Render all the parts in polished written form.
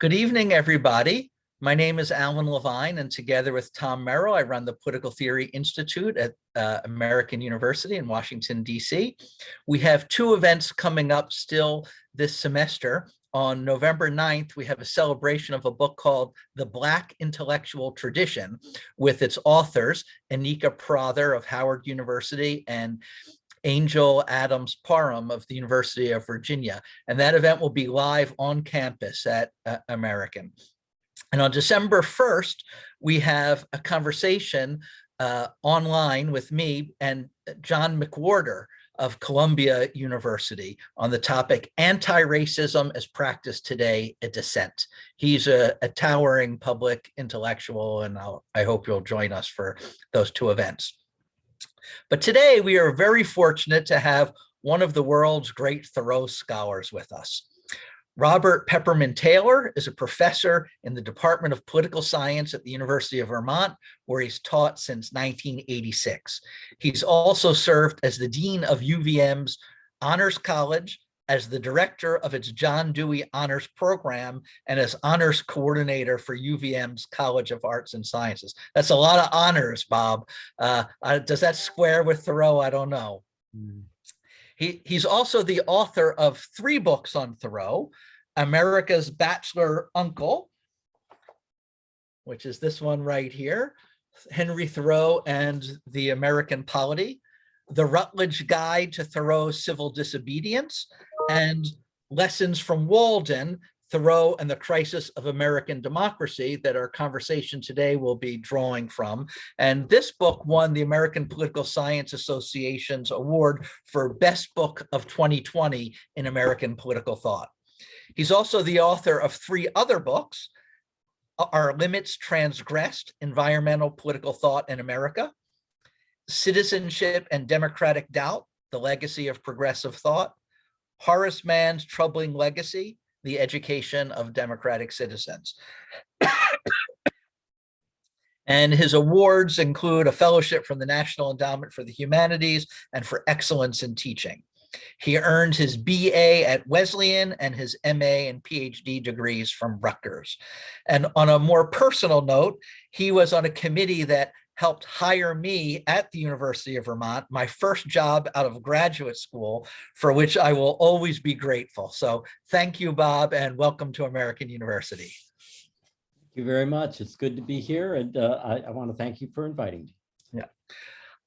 Good evening, everybody. My name is Alan Levine, and together with Tom Merrill, I run the Political Theory Institute at American University in Washington, D.C. We have two events coming up still this semester. On November 9th, we have a celebration of a book called The Black Intellectual Tradition with its authors, Anika Prather of Howard University and Angel Adams Parham of the University of Virginia. And that event will be live on campus at American. And on December 1st, we have a conversation online with me and John McWhorter of Columbia University on the topic Anti-Racism as Practiced Today, a Dissent. He's a towering public intellectual, and I hope you'll join us for those two events. But today we are very fortunate to have one of the world's great Thoreau scholars with us. Robert Pepperman Taylor is a professor in the Department of Political Science at the University of Vermont, where he's taught since 1986. He's also served as the Dean of UVM's Honors College, as the director of its John Dewey Honors Program, and as honors coordinator for UVM's College of Arts and Sciences. That's a lot of honors, Bob. Does that square with Thoreau? I don't know. He's also the author of 3 books on Thoreau: America's Bachelor Uncle, which is this one right here, Henry Thoreau and the American Polity, The Rutledge Guide to Thoreau's Civil Disobedience, and Lessons from Walden, Thoreau and the Crisis of American Democracy, that our conversation today will be drawing from. And this book won the American Political Science Association's award for Best Book of 2020 in American Political Thought. He's also the author of 3 other books: Are Limits Transgressed? Environmental Political Thought in America, Citizenship and Democratic Doubt, The Legacy of Progressive Thought, Horace Mann's Troubling Legacy, The Education of Democratic Citizens. And his awards include a fellowship from the National Endowment for the Humanities and for excellence in teaching. He earned his BA at Wesleyan and his MA and PhD degrees from Rutgers. And on a more personal note, he was on a committee that helped hire me at the University of Vermont, my first job out of graduate school, for which I will always be grateful. So thank you, Bob, and welcome to American University. Thank you very much. It's good to be here, and I want to thank you for inviting me. Yeah.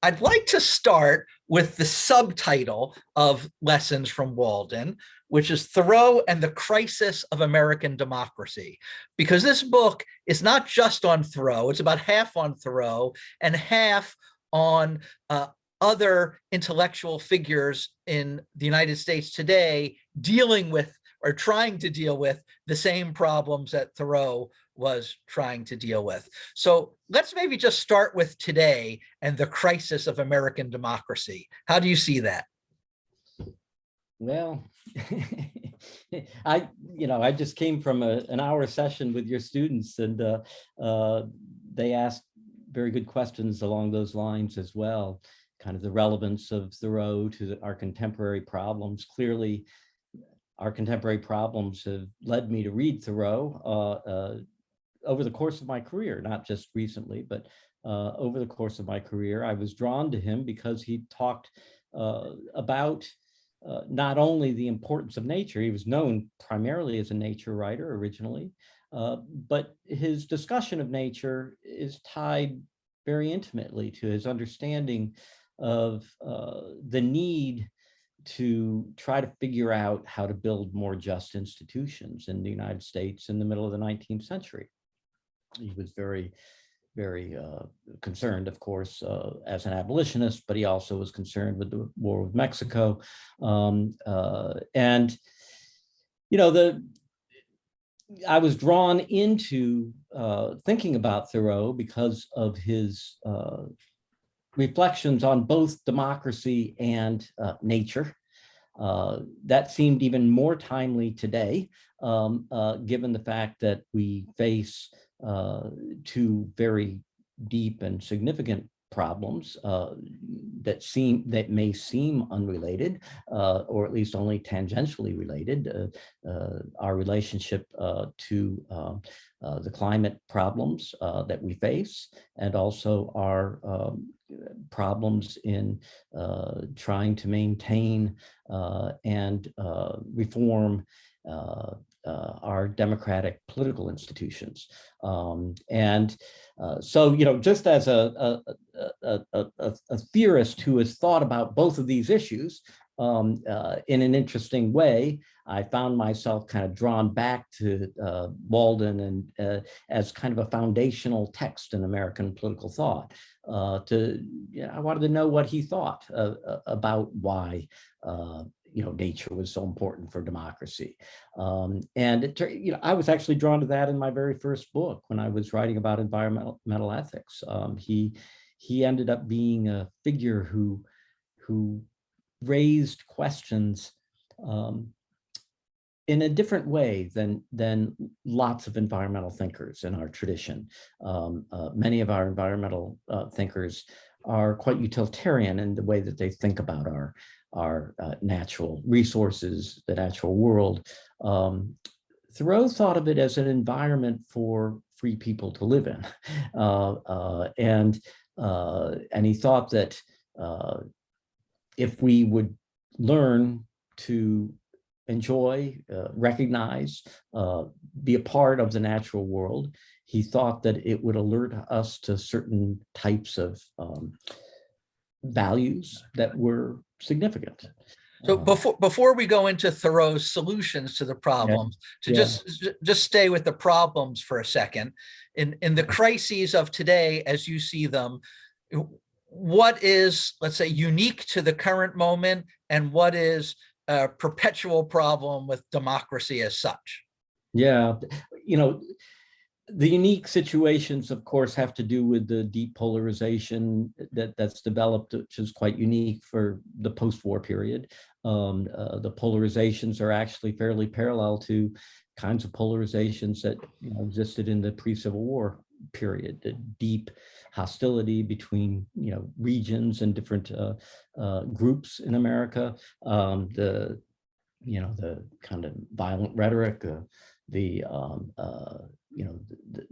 I'd like to start with the subtitle of Lessons from Walden, which is Thoreau and the Crisis of American Democracy, because this book is not just on Thoreau. It's about half on Thoreau and half on other intellectual figures in the United States today dealing with or trying to deal with the same problems that Thoreau was trying to deal with. So let's maybe just start with today and the crisis of American democracy. How do you see that? Well, I just came from an hour session with your students, and they asked very good questions along those lines as well. Kind of the relevance of Thoreau to our contemporary problems. Clearly, our contemporary problems have led me to read Thoreau over the course of my career, not just recently, but over the course of my career. I was drawn to him because he talked about not only the importance of nature. He was known primarily as a nature writer originally, but his discussion of nature is tied very intimately to his understanding of the need to try to figure out how to build more just institutions in the United States in the middle of the 19th century. He was very concerned, of course, as an abolitionist, but he also was concerned with the war with Mexico. And, I was drawn into thinking about Thoreau because of his reflections on both democracy and nature. That seemed even more timely today, given the fact that we face 2 very deep and significant problems that may seem unrelated, or at least only tangentially related. Our relationship to the climate problems that we face, and also our problems in trying to maintain and reform our democratic political institutions. So, just as a theorist who has thought about both of these issues in an interesting way, I found myself kind of drawn back to Walden and as kind of a foundational text in American political thought. I wanted to know what he thought about why nature was so important for democracy. I was actually drawn to that in my very first book when I was writing about environmental ethics. He ended up being a figure who raised questions in a different way than lots of environmental thinkers in our tradition. Many of our environmental thinkers are quite utilitarian in the way that they think about our natural resources, the natural world. Thoreau thought of it as an environment for free people to live in, and he thought that if we would learn to enjoy, recognize, be a part of the natural world, he thought that it would alert us to certain types of values that were significant. So before we go into Thoreau's solutions to the problems, just stay with the problems for a second. In the crises of today, as you see them, what is, let's say, unique to the current moment, and what is a perpetual problem with democracy as such? Yeah, the unique situations, of course, have to do with the deep polarization that's developed, which is quite unique for the post-war period. The polarizations are actually fairly parallel to kinds of polarizations that existed in the pre-Civil War period. The deep hostility between regions and different groups in America. The kind of violent rhetoric.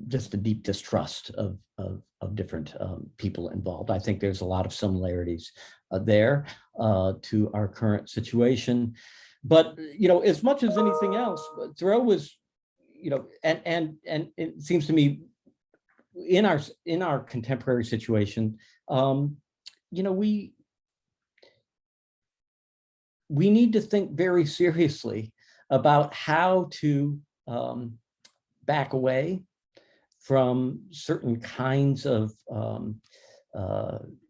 Just the deep distrust of different people involved. I think there's a lot of similarities there to our current situation. But as much as anything else, Thoreau was, and it seems to me, in our contemporary situation, we need to think very seriously about how to back away from certain kinds of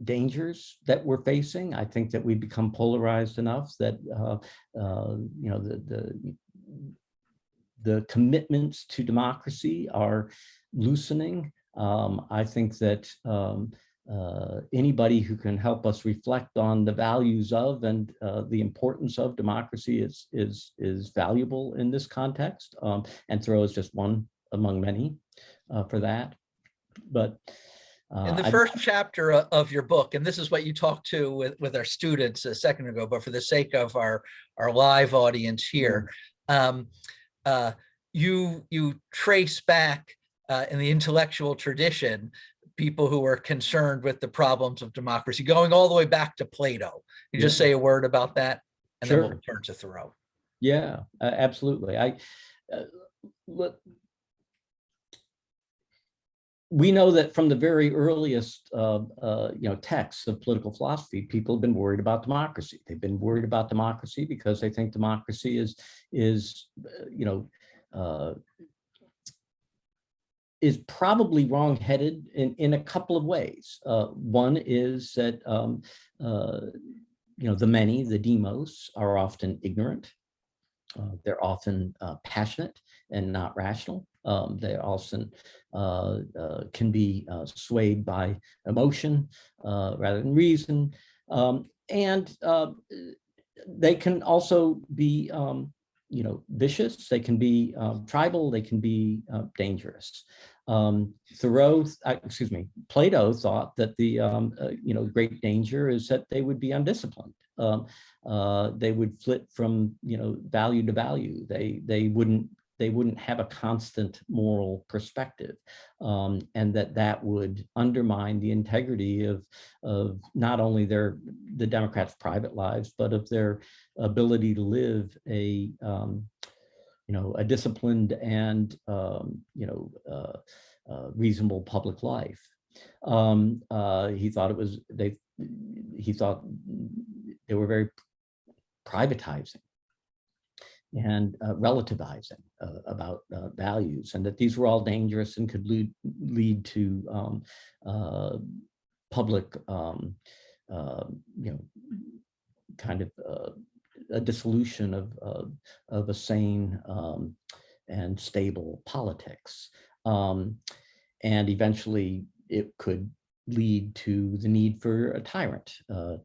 dangers that we're facing. I think that we become polarized enough that the commitments to democracy are loosening. I think that anybody who can help us reflect on the values of and the importance of democracy is valuable in this context. And Thoreau is just one among many for that. But in the first chapter of your book, and this is what you talked to with our students a second ago, but for the sake of our live audience here, you trace back in the intellectual tradition people who are concerned with the problems of democracy, going all the way back to Plato. You just say a word about that, and then we'll turn to Thoreau. Yeah, absolutely. We know that from the very earliest texts of political philosophy, people have been worried about democracy. They've been worried about democracy because they think democracy is probably wrong-headed in a couple of ways. One is that the many, the demos, are often ignorant. They're often passionate and not rational. They often can be swayed by emotion rather than reason. And they can also be vicious, they can be tribal, they can be dangerous. Plato thought that the great danger is that they would be undisciplined. They would flit from value to value. They wouldn't have a constant moral perspective, and that would undermine the integrity of not only the Democrats' private lives, but of their ability to live a disciplined and reasonable public life. He thought they were very privatizing and relativizing about values, and that these were all dangerous and could lead to public, kind of a dissolution of a sane and stable politics. And eventually it could lead to the need for a tyrant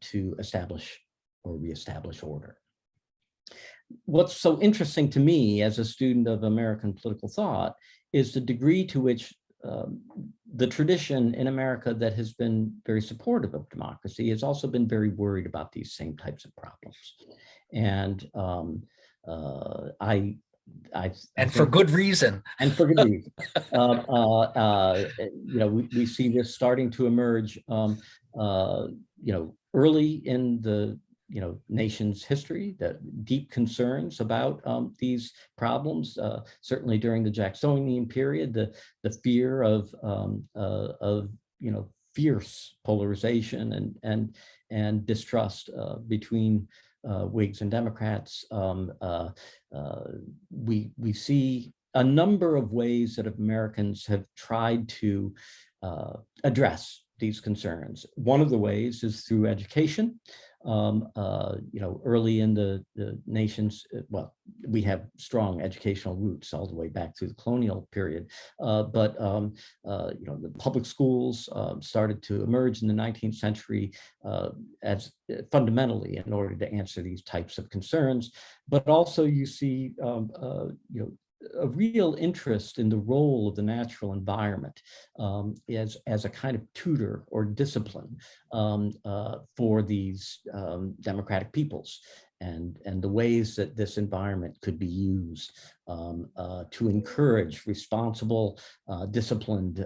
to establish or reestablish order. What's so interesting to me as a student of American political thought is the degree to which the tradition in America that has been very supportive of democracy has also been very worried about these same types of problems. And for good reason. And for good reason. We see this starting to emerge, early in the nation's history, the deep concerns about these problems. Certainly during the Jacksonian period, the fear of fierce polarization and distrust between Whigs and Democrats. We see a number of ways that Americans have tried to address these concerns. One of the ways is through education. Early in the nation's, we have strong educational roots all the way back through the colonial period, but the public schools started to emerge in the 19th century as fundamentally in order to answer these types of concerns. But also you see a real interest in the role of the natural environment as a kind of tutor or discipline for these democratic peoples, and the ways that this environment could be used to encourage responsible, disciplined,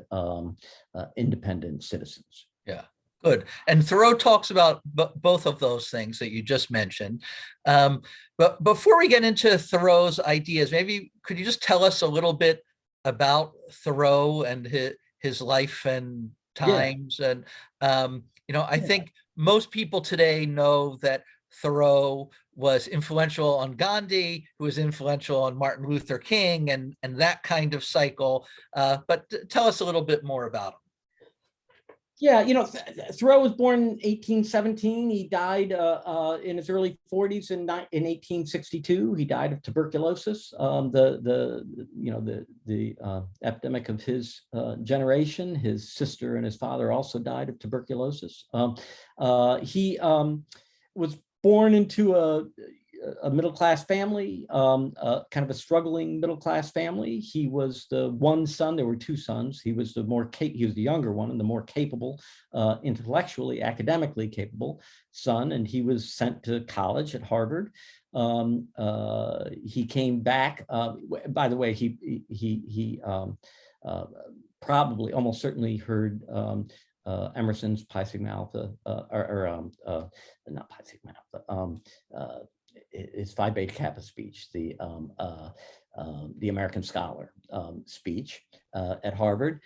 independent citizens. Yeah. Good. And Thoreau talks about both of those things that you just mentioned. But before we get into Thoreau's ideas, maybe could you just tell us a little bit about Thoreau and his life and times? Yeah. And, I think most people today know that Thoreau was influential on Gandhi, who was influential on Martin Luther King, and that kind of cycle. But tell us a little bit more about him. Yeah, Thoreau was born in 1817. He died in his early 40s in 1862. He died of tuberculosis, the epidemic of his generation. His sister and his father also died of tuberculosis. He was born into a middle-class family, kind of a struggling middle-class family. He was the one son. There were two sons. He was he was the younger one and the more capable, intellectually, academically capable son. And he was sent to college at Harvard. He came back. By the way, he probably, almost certainly heard Emerson's Pi Sigma Alpha, not Pi Sigma Alpha. His Phi Beta Kappa speech, the American Scholar speech at Harvard.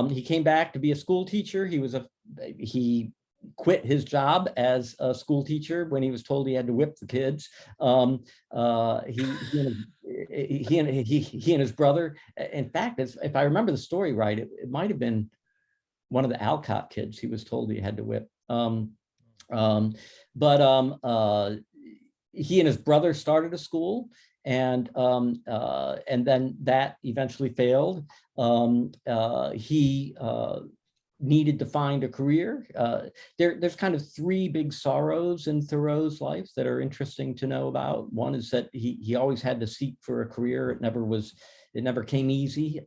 He came back to be a school teacher. He quit his job as a school teacher when he was told he had to whip the kids. He and his brother. In fact, if I remember the story right, it might have been one of the Alcott kids he was told he had to whip. He and his brother started a school, and then that eventually failed. He needed to find a career. There's kind of three big sorrows in Thoreau's life that are interesting to know about. One is that he always had to seek for a career. It never came easy.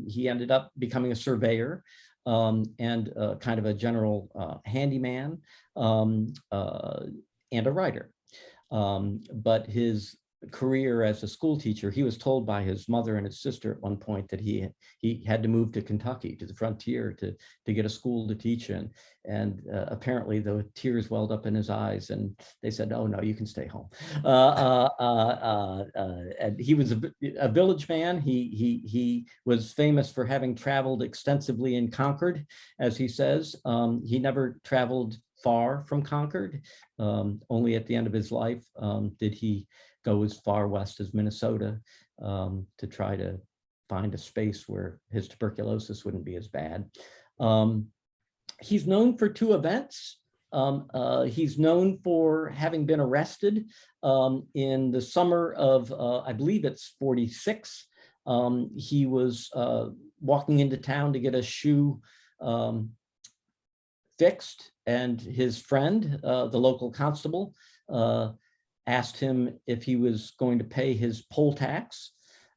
He ended up becoming a surveyor and kind of a general handyman and a writer. But his career as a school teacher, he was told by his mother and his sister at one point that he had to move to Kentucky, to the frontier, to get a school to teach in. And apparently the tears welled up in his eyes, and they said, "Oh no, you can stay home." And he was a village man. He was famous for having traveled extensively in Concord, as he says. He never traveled far from Concord. Only at the end of his life did he go as far west as Minnesota to try to find a space where his tuberculosis wouldn't be as bad. He's known for two events. He's known for having been arrested in the summer of, I believe it's 46. He was walking into town to get a shoe fixed, and his friend, the local constable, asked him if he was going to pay his poll tax,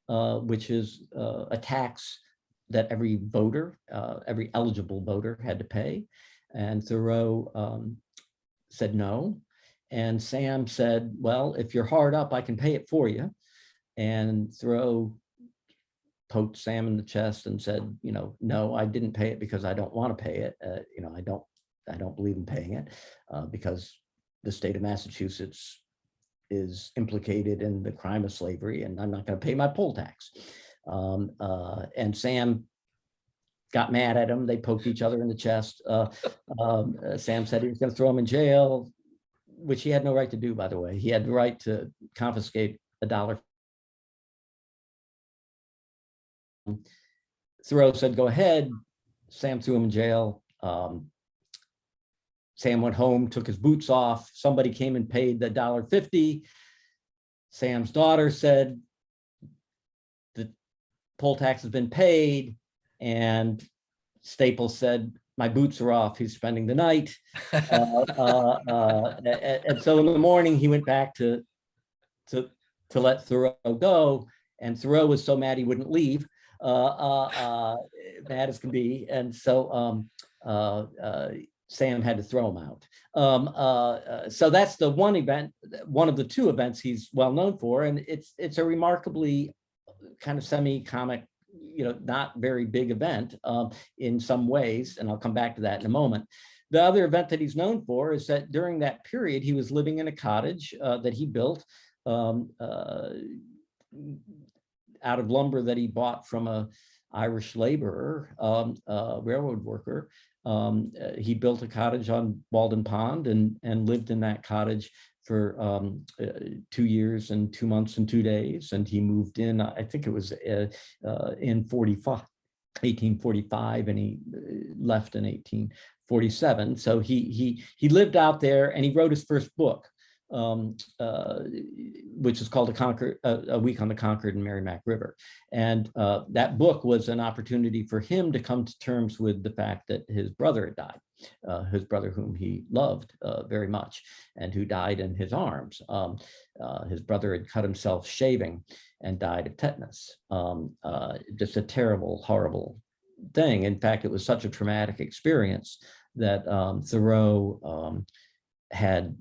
which is a tax that every voter, every eligible voter had to pay. And Thoreau said no. And Sam said, "Well, if you're hard up, I can pay it for you." And Thoreau poked Sam in the chest and said, "No, I didn't pay it because I don't want to pay it. I don't believe in paying it because the state of Massachusetts is implicated in the crime of slavery, and I'm not going to pay my poll tax." And Sam got mad at him. They poked each other in the chest. Sam said he was going to throw him in jail, which he had no right to do, by the way. He had the right to confiscate $1. Thoreau said, "Go ahead." Sam threw him in jail. Sam went home, took his boots off. Somebody came and paid the $1.50. Sam's daughter said, "The poll tax has been paid." And Staples said, "My boots are off. He's spending the night." And so in the morning, he went back to let Thoreau go. And Thoreau was so mad he wouldn't leave, mad as can be. And so Sam had to throw him out. So that's the one event, one of the two events he's well known for. And it's a remarkably kind of semi-comic, not very big event in some ways. And I'll come back to that in a moment. The other event that he's known for is that during that period, he was living in a cottage that he built out of lumber that he bought from a Irish laborer, railroad worker. He built a cottage on Walden Pond and lived in that cottage for 2 years and 2 months and 2 days. And he moved in, I think it was in 1845, and he left in 1847. So he lived out there, and he wrote his first book, which is called A Week on the Concord and Merrimack River. And that book was an opportunity for him to come to terms with the fact that his brother had died, his brother whom he loved very much, and who died in his arms. His brother had cut himself shaving and died of tetanus. Just a terrible, horrible thing. In fact, it was such a traumatic experience that Thoreau had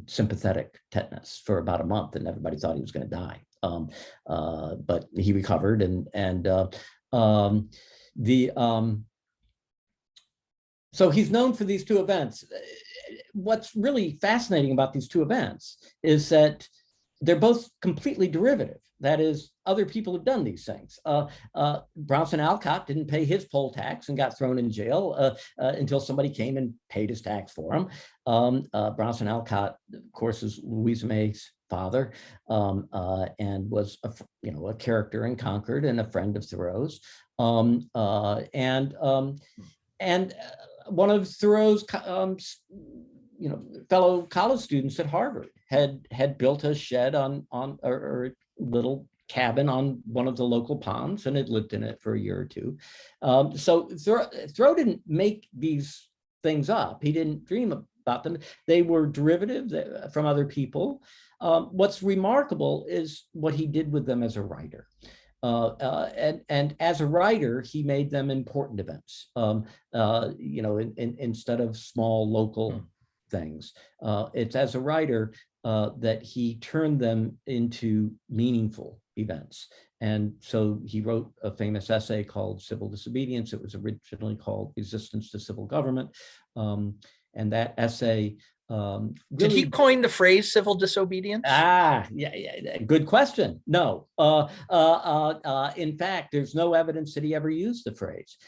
sympathetic tetanus for about a month, and everybody thought he was going to die. But he recovered, so he's known for these two events. What's really fascinating about these two events is that they're both completely derivative. That is, other people have done these things. Bronson Alcott didn't pay his poll tax and got thrown in jail until somebody came and paid his tax for him. Bronson Alcott, of course, is Louisa May's father, and was a character in Concord and a friend of Thoreau's, and one of Thoreau's fellow college students at Harvard had built a shed on or little cabin on one of the local ponds and had lived in it for a year or two. So Thoreau didn't make these things up. He didn't dream about them. They were derivative from other people. What's remarkable is what he did with them as a writer. And as a writer, he made them important events, instead of small local things. It's as a writer that he turned them into meaningful events. And so he wrote a famous essay called Civil Disobedience. It was originally called Resistance to Civil Government. And that essay really... Did he coin the phrase civil disobedience? Yeah, good question. No. In fact, there's no evidence that he ever used the phrase.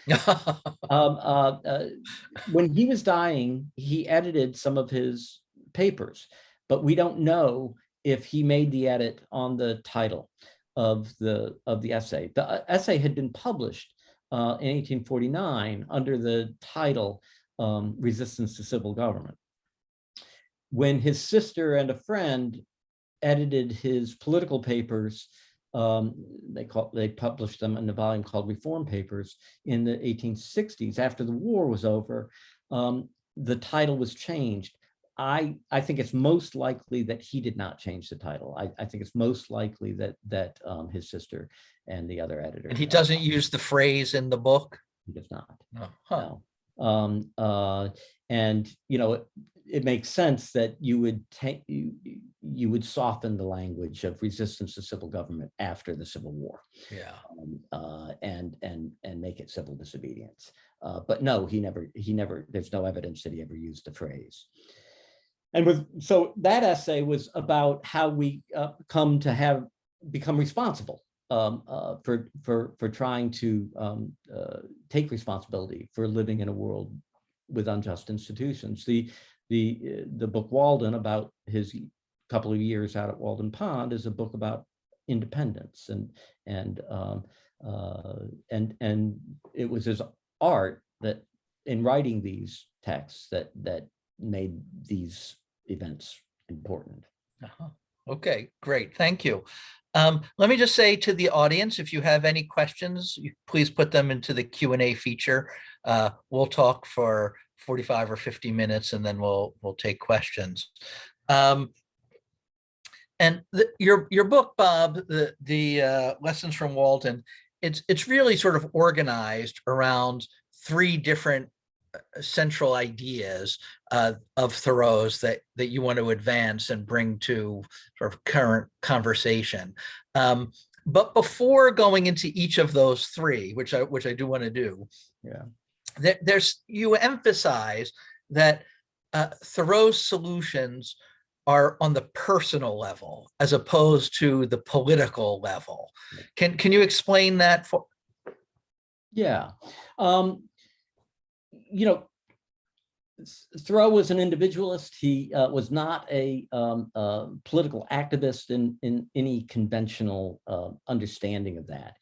When he was dying, he edited some of his papers, but we don't know if he made the edit on the title of the essay. The essay had been published in 1849 under the title Resistance to Civil Government. When his sister and a friend edited his political papers, they published them in a volume called Reform Papers in the 1860s. After the war was over, the title was changed. I think it's most likely that he did not change the title. I think it's most likely that his sister and the other editor. And he doesn't use the phrase in the book? He does not. No. Huh. No. And it makes sense that you would soften the language of resistance to civil government after the Civil War. Yeah. And make it civil disobedience. But no, he never. There's no evidence that he ever used the phrase. So that essay was about how we come to become responsible for trying to take responsibility for living in a world with unjust institutions. The book Walden, about his couple of years out at Walden Pond, is a book about independence, and it was his art that, in writing these texts, that made these events important. Okay, great, thank you. Let me just say to the audience, if you have any questions, please put them into the Q&A feature. We'll talk for 45 or 50 minutes, and then we'll take questions. And your book, Bob, the Lessons from Walden, it's really sort of organized around three different central ideas of Thoreau's that you want to advance and bring to sort of current conversation. But before going into each of those three, which I do want to do, you emphasize that Thoreau's solutions are on the personal level as opposed to the political level. Can you explain that for? Yeah. Thoreau was an individualist. He was not a political activist in any conventional understanding of that.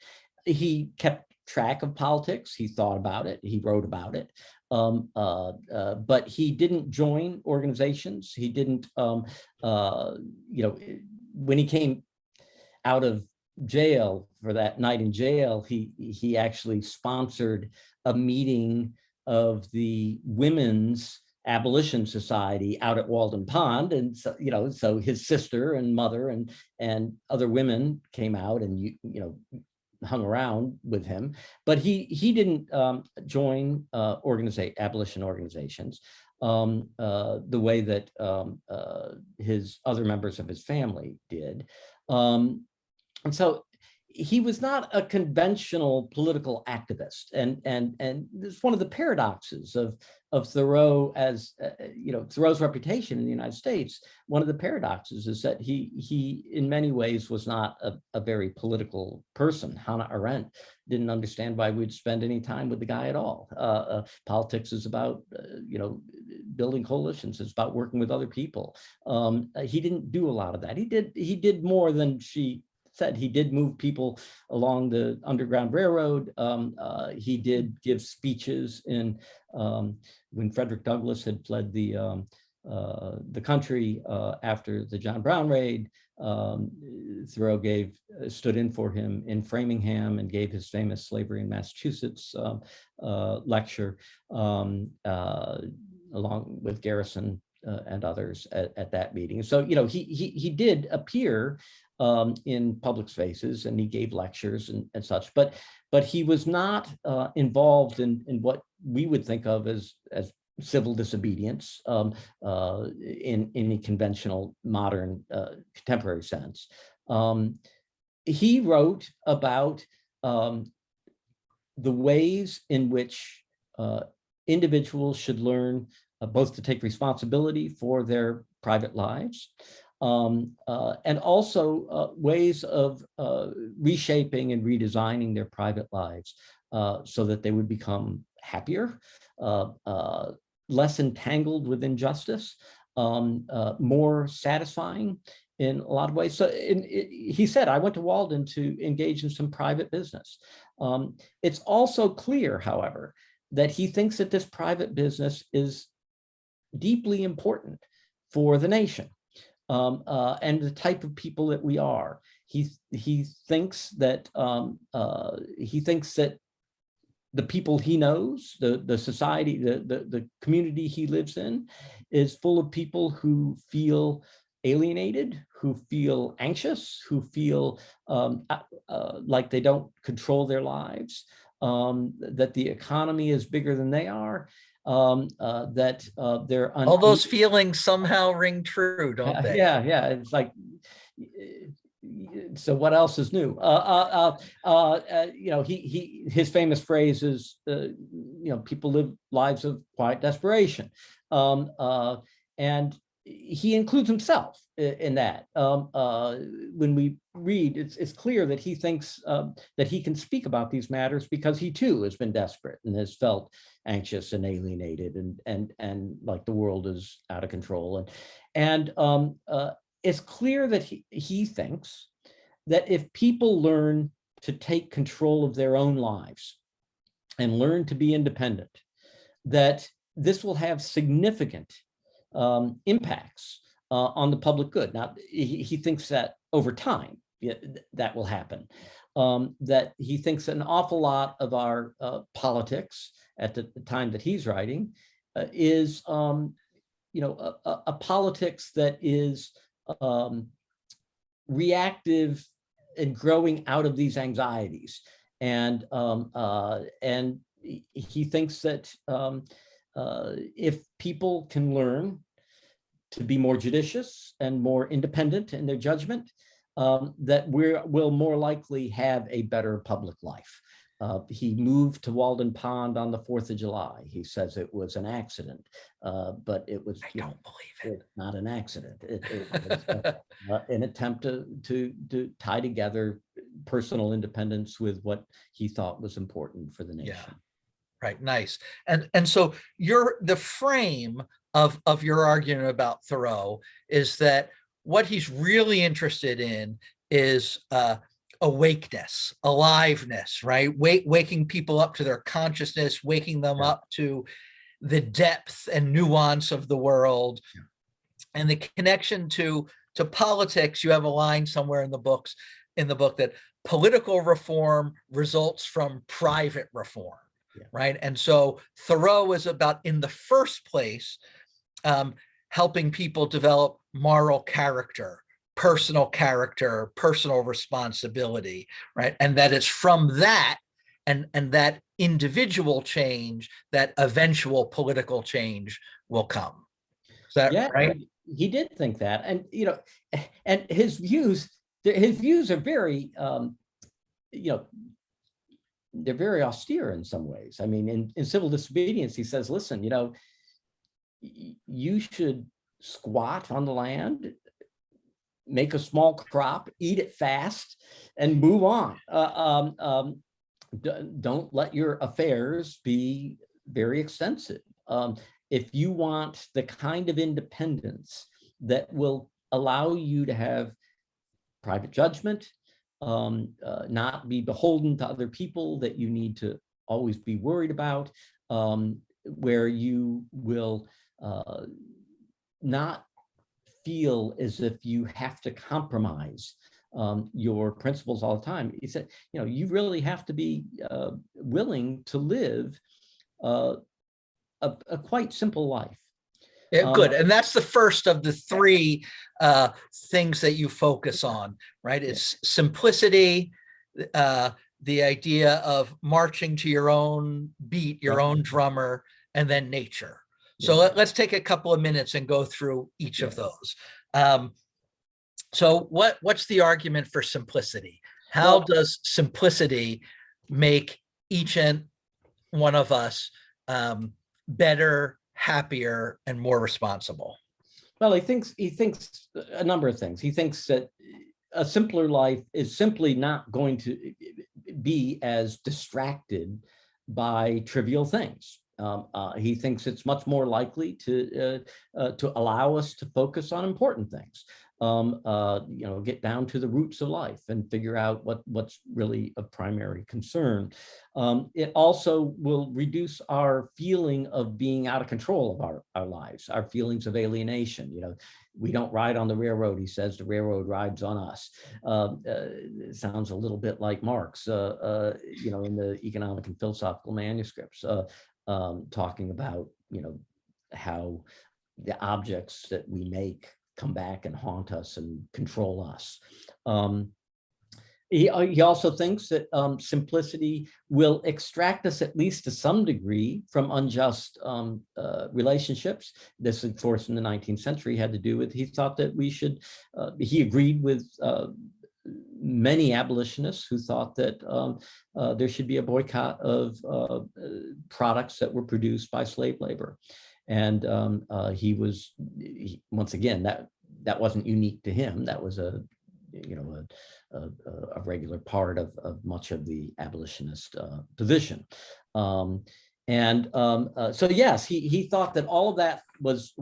He kept track of politics. He thought about it. He wrote about it. But he didn't join organizations. He didn't, when he came out of jail for that night in jail, he actually sponsored a meeting of the Women's Abolition Society out at Walden Pond, and so his sister and mother and other women came out and hung around with him, but he didn't join abolition organizations the way that his other members of his family did, and so he was not a conventional political activist, and it's one of the paradoxes of Thoreau, as Thoreau's reputation in the United States. One of the paradoxes is that he in many ways was not a very political person. Hannah Arendt didn't understand why we'd spend any time with the guy at all. Politics is about building coalitions. It's about working with other people. He didn't do a lot of that. He did more than she said. He did move people along the Underground Railroad. He did give speeches when Frederick Douglass had fled the country after the John Brown raid. Thoreau stood in for him in Framingham and gave his famous Slavery in Massachusetts lecture, along with Garrison and others at that meeting. So, he did appear in public spaces, and he gave lectures and such, but he was not involved in what we would think of as civil disobedience in any conventional modern contemporary sense. He wrote about the ways in which individuals should learn both to take responsibility for their private lives, and also ways of reshaping and redesigning their private lives so that they would become happier, less entangled with injustice, more satisfying in a lot of ways. So he said, I went to Walden to engage in some private business. It's also clear, however, that he thinks that this private business is deeply important for the nation and the type of people that we are. He thinks that the people he knows, the society, the community he lives in, is full of people who feel alienated, who feel anxious, who feel like they don't control their lives, that the economy is bigger than they are, that they're all those feelings somehow ring true, don't they? Yeah. It's like, so what else is new? His famous phrase is, people live lives of quiet desperation, and he includes himself in that. When we read, it's clear that he thinks that he can speak about these matters because he too has been desperate and has felt anxious and alienated and like the world is out of control. And it's clear that he thinks that if people learn to take control of their own lives and learn to be independent, that this will have significant impacts on the public good. Now, he thinks that over time that will happen. That he thinks an awful lot of our politics at the time that he's writing is, a politics that is reactive and growing out of these anxieties, and he thinks that if people can learn to be more judicious and more independent in their judgment, that we'll more likely have a better public life. He moved to Walden Pond on the 4th of July. He says it was an accident, but it was I don't believe it. Not an accident. It was an attempt to tie together personal independence with what he thought was important for the nation. Yeah. Right. Nice. And so the frame of your argument about Thoreau is that what he's really interested in is awakeness, aliveness, right? Waking people up to their consciousness, waking them up to the depth and nuance of the world. Yeah. And the connection to politics. You have a line somewhere in the book that political reform results from private reform. Yeah. Right. And so Thoreau is about, in the first place, helping people develop moral character, personal responsibility, right? And that it's from that and that individual change that eventual political change will come. Is that right? He did think that. And, and his views are very, they're very austere in some ways. I mean, in civil disobedience, he says, listen, you should squat on the land, make a small crop, eat it fast, and move on. Don't let your affairs be very extensive. If you want the kind of independence that will allow you to have private judgment, not be beholden to other people that you need to always be worried about, where you will not feel as if you have to compromise your principles all the time. He said, you really have to be willing to live a quite simple life. Yeah, good. And that's the first of the three things that you focus on, right? It's simplicity, the idea of marching to your own beat, your own drummer, and then nature. So let's take a couple of minutes and go through each of those. So what's the argument for simplicity? How does simplicity make each and one of us better, happier, and more responsible? Well, he thinks a number of things. He thinks that a simpler life is simply not going to be as distracted by trivial things. He thinks it's much more likely to allow us to focus on important things. Get down to the roots of life and figure out what's really of primary concern. It also will reduce our feeling of being out of control of our lives, our feelings of alienation. We don't ride on the railroad, he says, the railroad rides on us. It sounds a little bit like Marx, in the economic and philosophical manuscripts, talking about, how the objects that we make come back and haunt us and control us. He also thinks that simplicity will extract us, at least to some degree, from unjust relationships. This, of course, in the 19th century had to do with, he thought that we should, he agreed with many abolitionists who thought that there should be a boycott of products that were produced by slave labor. And once again, that wasn't unique to him. That was a regular part of much of the abolitionist position. So yes, he thought that all of that was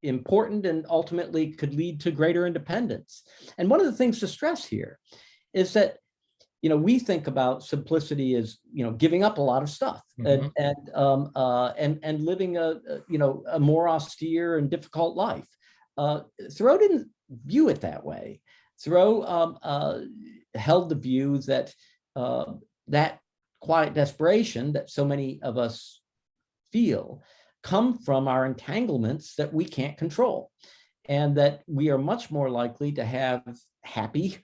important and ultimately could lead to greater independence. And one of the things to stress here is that we think about simplicity as giving up a lot of stuff, and living a more austere and difficult life. Thoreau didn't view it that way. Thoreau held the view that that quiet desperation that so many of us feel come from our entanglements that we can't control, and that we are much more likely to have happy,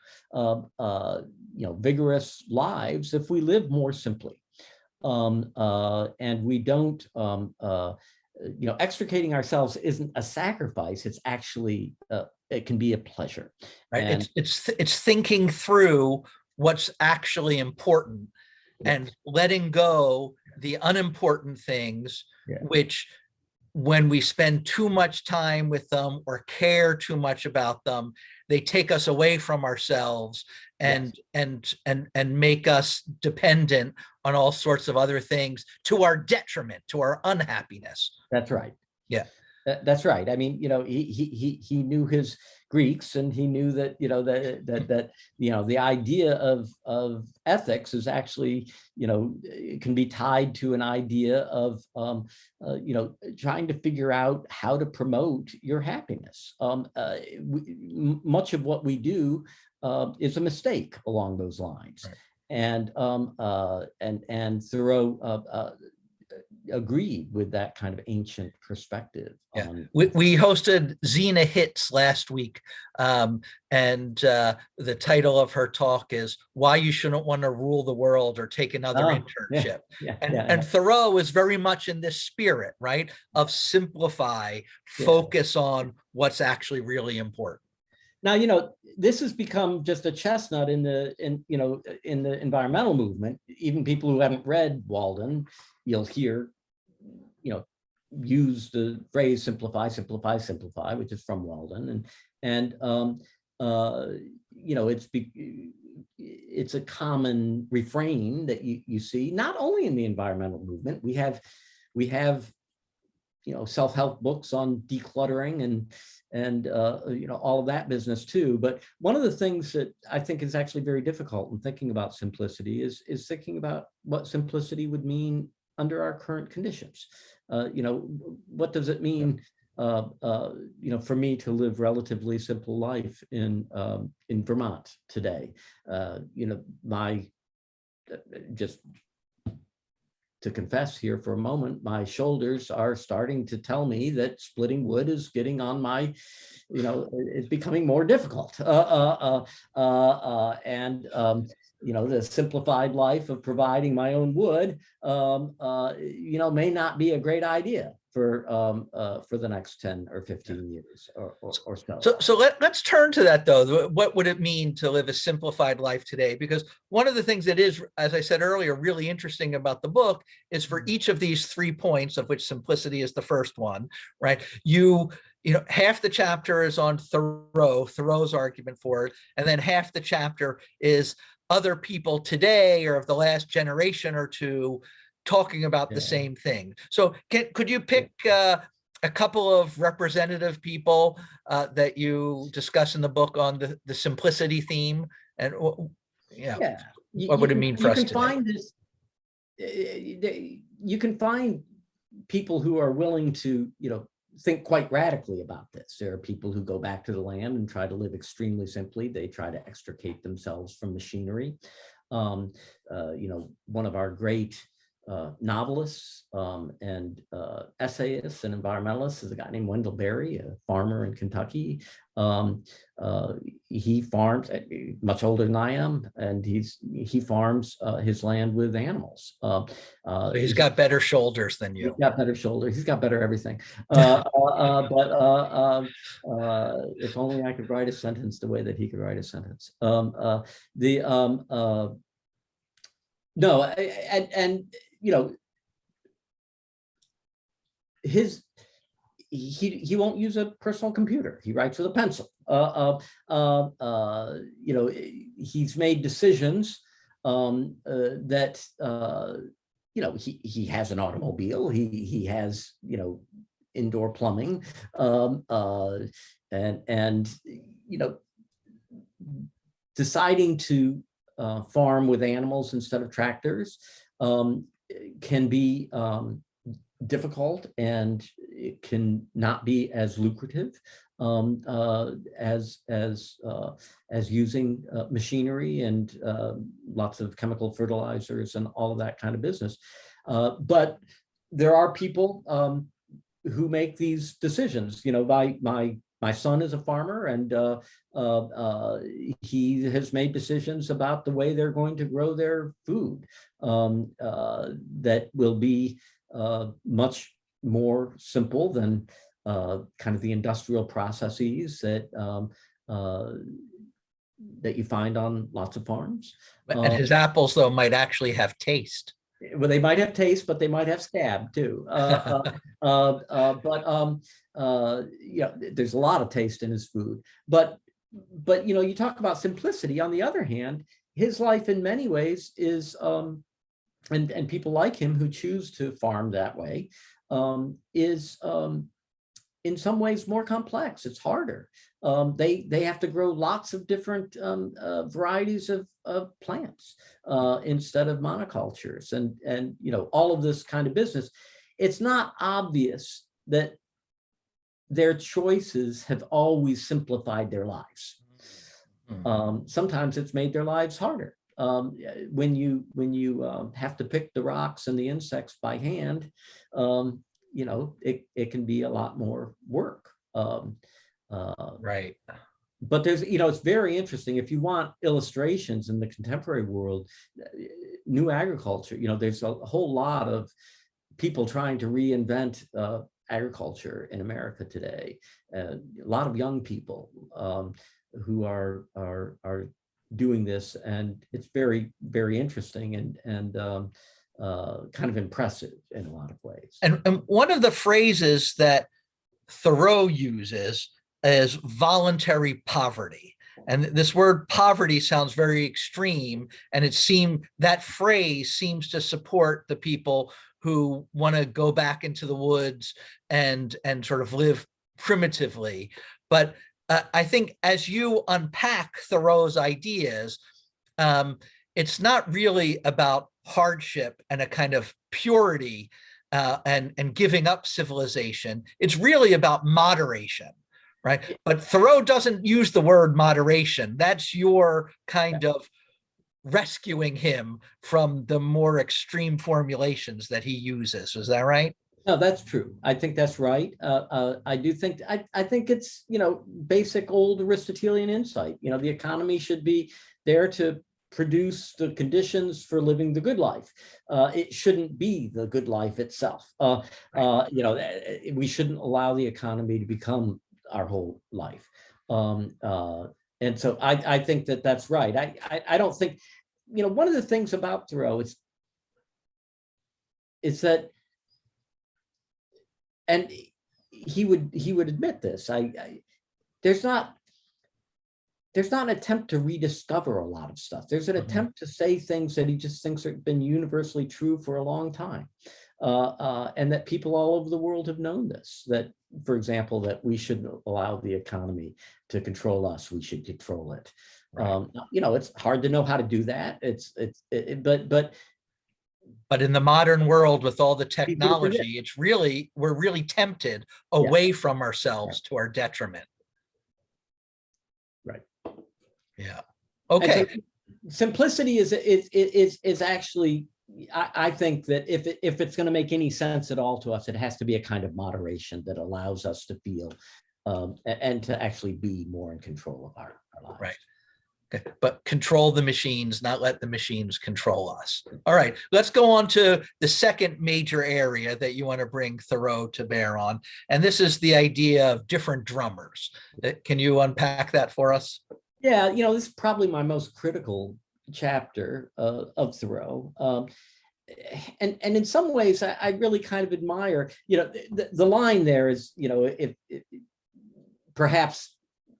vigorous lives if we live more simply. And we don't, extricating ourselves isn't a sacrifice. It's actually, it can be a pleasure. Right. And it's thinking through what's actually important and letting go the unimportant things, which when we spend too much time with them or care too much about them, they take us away from ourselves and make us dependent on all sorts of other things to our detriment, to our unhappiness. That's right. Yeah. That's right. I mean, he knew his Greeks, and he knew that the idea of ethics is actually it can be tied to an idea of trying to figure out how to promote your happiness. Much of what we do is a mistake along those lines, right. And Thoreau agreed with that kind of ancient perspective. Yeah. We hosted Zena Hitz last week, and the title of her talk is "Why You Shouldn't Want to Rule the World or Take Another Internship." And Thoreau is very much in this spirit, right, of simplify, focus on what's actually really important. Now, this has become just a chestnut in the environmental movement. Even people who haven't read Walden, you'll hear, use the phrase "simplify, simplify, simplify," which is from Walden, and it's a common refrain that you see not only in the environmental movement. We have self-help books on decluttering and all of that business too. But one of the things that I think is actually very difficult in thinking about simplicity is thinking about what simplicity would mean under our current conditions. What does it mean for me to live relatively simple life in Vermont today. Just to confess here for a moment, my shoulders are starting to tell me that splitting wood is getting on my, it's becoming more difficult. The simplified life of providing my own wood, may not be a great idea for the next 10 or 15 years or so. So let's turn to that, though. What would it mean to live a simplified life today? Because one of the things that is, as I said earlier, really interesting about the book is for each of these 3 points, of which simplicity is the first one, right? Half the chapter is on Thoreau's argument for it, and then half the chapter is other people today or of the last generation or two talking about the same thing. So could you pick a couple of representative people that you discuss in the book on the simplicity theme, and what would it mean for us today? You can find people who are willing to, think quite radically about this. There are people who go back to the land and try to live extremely simply. They try to extricate themselves from machinery. One of our great novelists and essayists and environmentalists is a guy named Wendell Berry, a farmer in Kentucky. He farms, much older than I am, and he farms his land with animals. He's got better shoulders than you. He's got better shoulders. He's got better everything. If only I could write a sentence the way that he could write a sentence. He won't use a personal computer. He writes with a pencil. He's made decisions that he has an automobile. He has indoor plumbing, deciding to farm with animals instead of tractors can be difficult, and it can not be as lucrative as using machinery and lots of chemical fertilizers and all of that kind of business. But there are people who make these decisions. My son is a farmer, and he has made decisions about the way they're going to grow their food that will be much more simple than kind of the industrial processes that you find on lots of farms. And his apples, though, might actually have taste. Well, they might have taste, but they might have scab too. There's a lot of taste in his food. But you talk about simplicity. On the other hand, his life in many ways is, and people like him who choose to farm that way, is in some ways more complex. It's harder. They have to grow lots of different varieties of plants instead of monocultures, and all of this kind of business. It's not obvious that their choices have always simplified their lives. Sometimes it's made their lives harder. When you have to pick the rocks and the insects by hand, it can be a lot more work. Right. But there's, it's very interesting. If you want illustrations in the contemporary world, new agriculture, there's a whole lot of people trying to reinvent agriculture in America today. A lot of young people who are doing this, and it's very, very interesting and kind of impressive in a lot of ways. And one of the phrases that Thoreau uses is voluntary poverty. And this word poverty sounds very extreme, and that phrase seems to support the people who want to go back into the woods and sort of live primitively. But I think as you unpack Thoreau's ideas, it's not really about hardship and a kind of purity and giving up civilization. It's really about moderation, right? But Thoreau doesn't use the word moderation. That's your kind of rescuing him from the more extreme formulations that he uses. Is that right? No, that's true. I think that's right. I do think, I think it's, basic old Aristotelian insight. The economy should be there to produce the conditions for living the good life. It shouldn't be the good life itself. We shouldn't allow the economy to become our whole life. And so I think that that's right. I don't think, one of the things about Thoreau is that, and he would admit this, there's not an attempt to rediscover a lot of stuff. There's an attempt to say things that he just thinks have been universally true for a long time. And that people all over the world have known this, that, for example, that we shouldn't allow the economy to control us, we should control it. Right. It's hard to know how to do that. But in the modern world with all the technology, we're really tempted away from ourselves to our detriment. Right. Yeah. Okay. So simplicity is actually, I think that if it's going to make any sense at all to us, it has to be a kind of moderation that allows us to feel and to actually be more in control of our lives. Right. Okay. But control the machines, not let the machines control us. All right, let's go on to the second major area that you want to bring Thoreau to bear on. And this is the idea of different drummers. Can you unpack that for us? Yeah, this is probably my most critical chapter of Thoreau. And in some ways, I really kind of admire, the line there is, if perhaps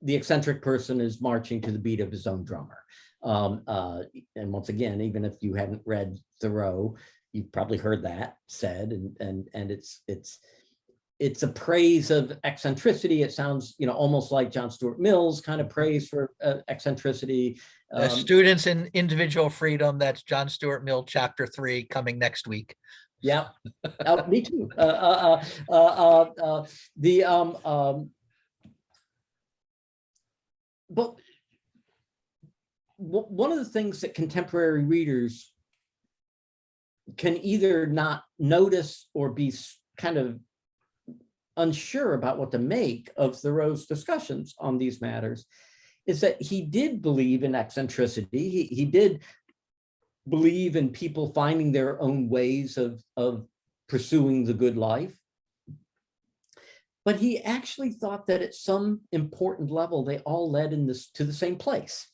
the eccentric person is marching to the beat of his own drummer. And once again, even if you hadn't read Thoreau, you've probably heard that said, and it's a praise of eccentricity. It sounds, almost like John Stuart Mill's kind of praise for eccentricity. Students in Individual Freedom, that's John Stuart Mill, chapter 3, coming next week. Yeah, me too. But one of the things that contemporary readers can either not notice or be kind of unsure about what to make of Thoreau's discussions on these matters is that he did believe in eccentricity. He did believe in people finding their own ways of pursuing the good life. But he actually thought that at some important level, they all led to the same place.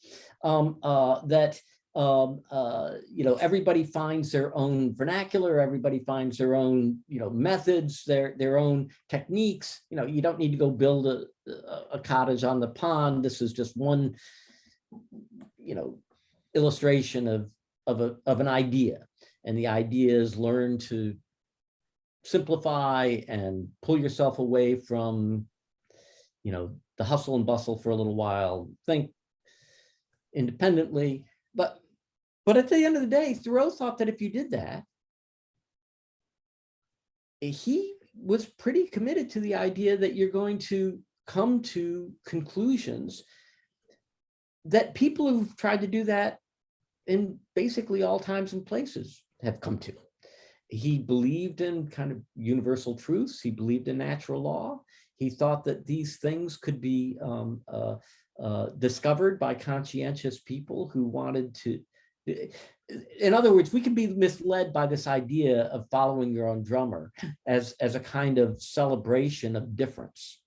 Everybody finds their own vernacular, everybody finds their own, methods, their own techniques. You don't need to go build a cottage on the pond. This is just one, illustration of an idea. And the idea is learn to simplify and pull yourself away from, the hustle and bustle for a little while, think independently. But at the end of the day, Thoreau thought that if you did that, he was pretty committed to the idea that you're going to come to conclusions that people who've tried to do that in basically all times and places have come to. He believed in kind of universal truths. He believed in natural law. He thought that these things could be discovered by conscientious people who wanted to. In other words, we can be misled by this idea of following your own drummer as a kind of celebration of difference.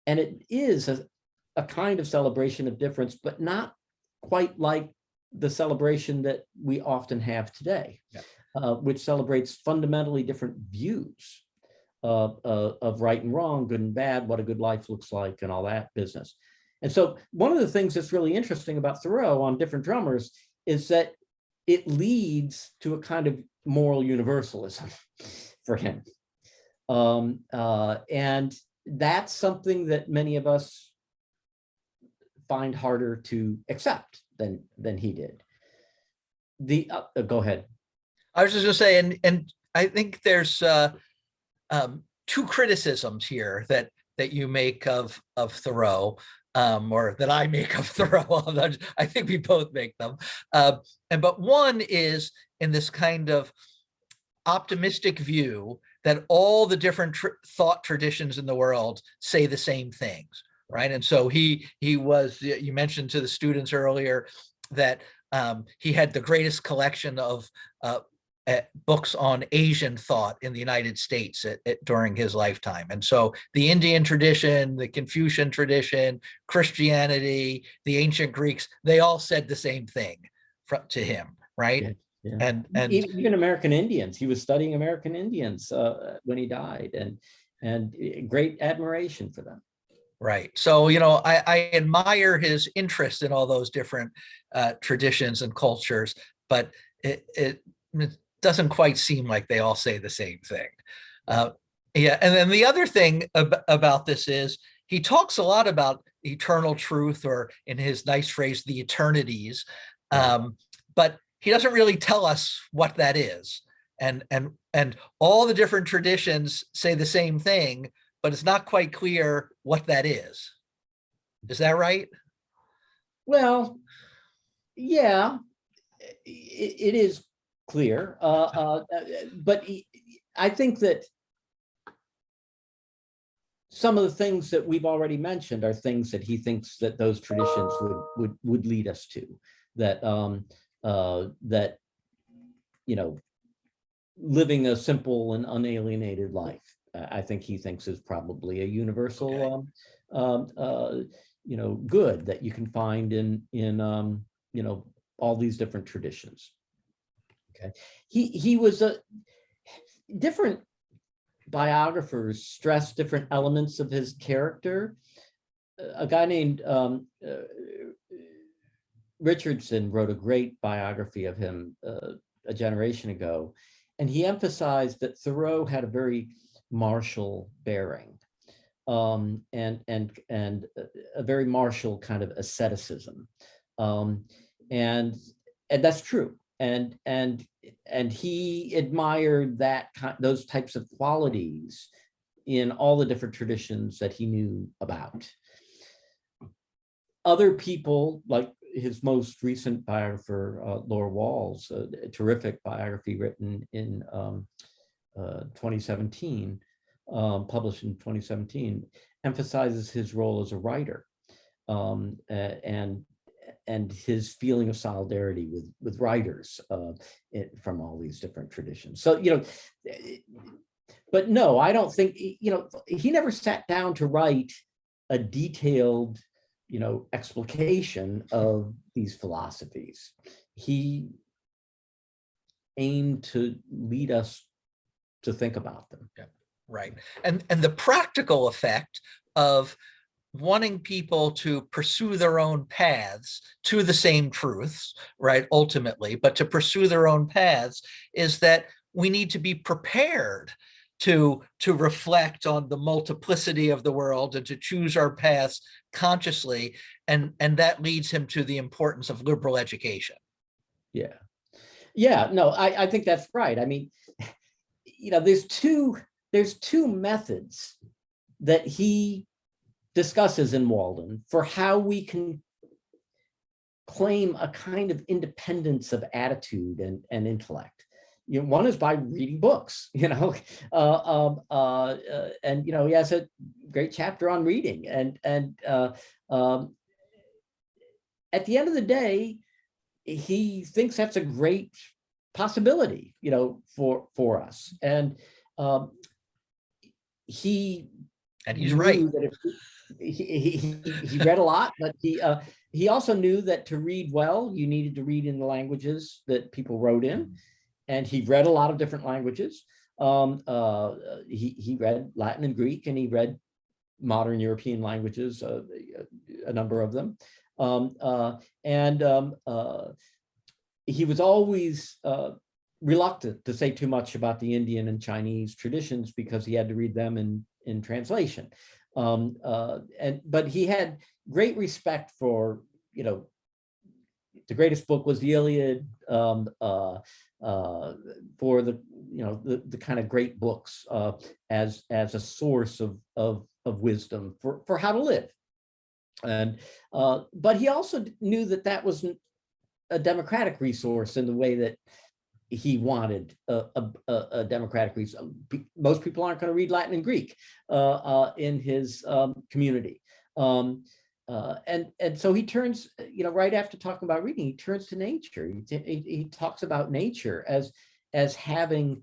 And it is a kind of celebration of difference, but not quite like the celebration that we often have today. Yeah. Which celebrates fundamentally different views of right and wrong, good and bad, what a good life looks like, and all that business. And so one of the things that's really interesting about Thoreau on different drummers is that it leads to a kind of moral universalism for him. And that's something that many of us find harder to accept than he did. Go ahead. I was just going to say, and I think there's two criticisms here that you make of Thoreau, or that I make of Thoreau. I think we both make them. But one is in this kind of optimistic view that all the different thought traditions in the world say the same things, right? And so he was, you mentioned to the students earlier that he had the greatest collection of books on Asian thought in the United States during his lifetime. And so the Indian tradition, the Confucian tradition, Christianity, the ancient Greeks, they all said the same thing to him, right? Yeah. Yeah. And even American Indians, he was studying American Indians when he died, and great admiration for them. Right. So, I admire his interest in all those different traditions and cultures, but it doesn't quite seem like they all say the same thing. Yeah. And then the other thing about this is he talks a lot about eternal truth, or in his nice phrase, the eternities. But he doesn't really tell us what that is. And all the different traditions say the same thing, but it's not quite clear what that is. Is that right? Well, yeah, it is clear. But I think that some of the things that we've already mentioned are things that he thinks that those traditions would lead us to. That living a simple and unalienated life, I think he thinks is probably a universal, good that you can find in all these different traditions. Okay, he was a different biographers stress different elements of his character. A guy named Richardson wrote a great biography of him a generation ago, and he emphasized that Thoreau had a very martial bearing, and a very martial kind of asceticism, and that's true. And he admired those types of qualities in all the different traditions that he knew about. Other people, like his most recent biographer, Laura Walls, a terrific biography written in 2017, published in 2017, emphasizes his role as a writer, and his feeling of solidarity with writers from all these different traditions. So, but no, I don't think, he never sat down to write a detailed, explication of these philosophies. He aimed to lead us to think about them. Yeah, right. And the practical effect of wanting people to pursue their own paths to the same truths, right, ultimately, but to pursue their own paths, is that we need to be prepared to reflect on the multiplicity of the world and to choose our paths consciously. And that leads him to the importance of liberal education. Yeah. Yeah, no, I think that's right. I mean, there's two methods that he discusses in Walden for how we can claim a kind of independence of attitude and intellect. One is by reading books, and he has a great chapter on reading, and at the end of the day, he thinks that's a great possibility, for us, and he's right. That he read a lot, but he also knew that to read well, you needed to read in the languages that people wrote in, and he read a lot of different languages. He read Latin and Greek, and he read modern European languages, a number of them, he was always reluctant to say too much about the Indian and Chinese traditions because he had to read them in translation. But he had great respect for, the greatest book was the Iliad, for the, the kind of great books as a source of wisdom for how to live. And but he also knew that that wasn't a democratic resource in the way that he wanted a democratic resource. Most people aren't going to read Latin and Greek in his community. And so he turns, right after talking about reading, he turns to nature. He talks about nature as having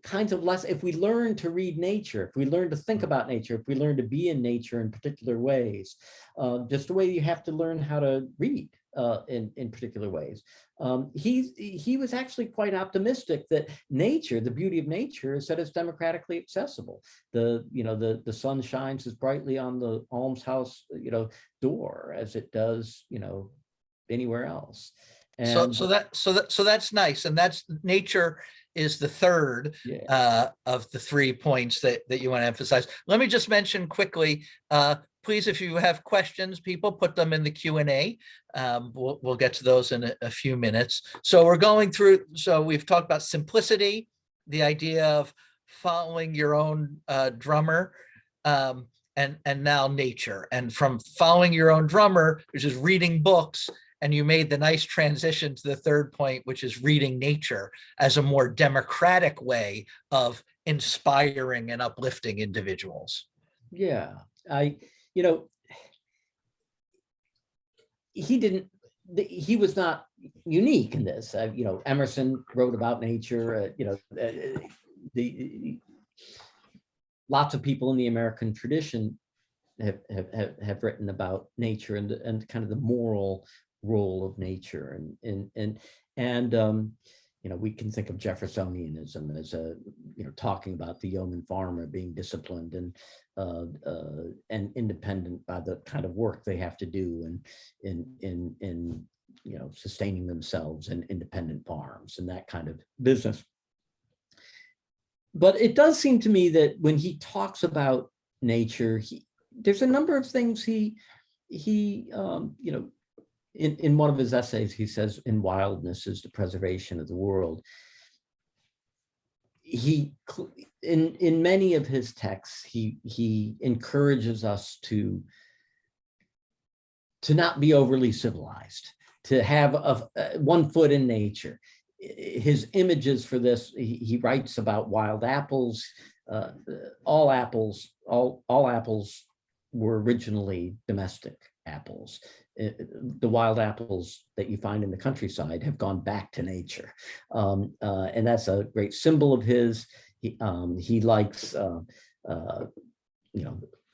kinds of less. If we learn to read nature, if we learn to think about nature, if we learn to be in nature in particular ways, just the way you have to learn how to read in particular ways. He was actually quite optimistic that nature, the beauty of nature, is that it's democratically accessible. The sun shines as brightly on the almshouse, door as it does, anywhere else. And so that's nice, and that's nature is the third of the 3 points that you want to emphasize. Let me just mention quickly, please, if you have questions, people, put them in the Q&A. We'll get to those in a few minutes. So we're going through, so we've talked about simplicity, the idea of following your own drummer, and now nature. And from following your own drummer, which is reading books, and you made the nice transition to the third point, which is reading nature as a more democratic way of inspiring and uplifting individuals. Yeah, he was not unique in this. Emerson wrote about nature, lots of people in the American tradition have written about nature and kind of the moral role of nature, and we can think of Jeffersonianism as talking about the yeoman farmer being disciplined and independent by the kind of work they have to do in sustaining themselves in independent farms and that kind of business. But it does seem to me that when he talks about nature, there's a number of things he in one of his essays, he says, "In wildness is the preservation of the world." In many of his texts, he encourages us to not be overly civilized, to have one foot in nature. His images for this, he writes about wild apples. All apples were originally domestic apples. The wild apples that you find in the countryside have gone back to nature, and that's a great symbol of his. He likes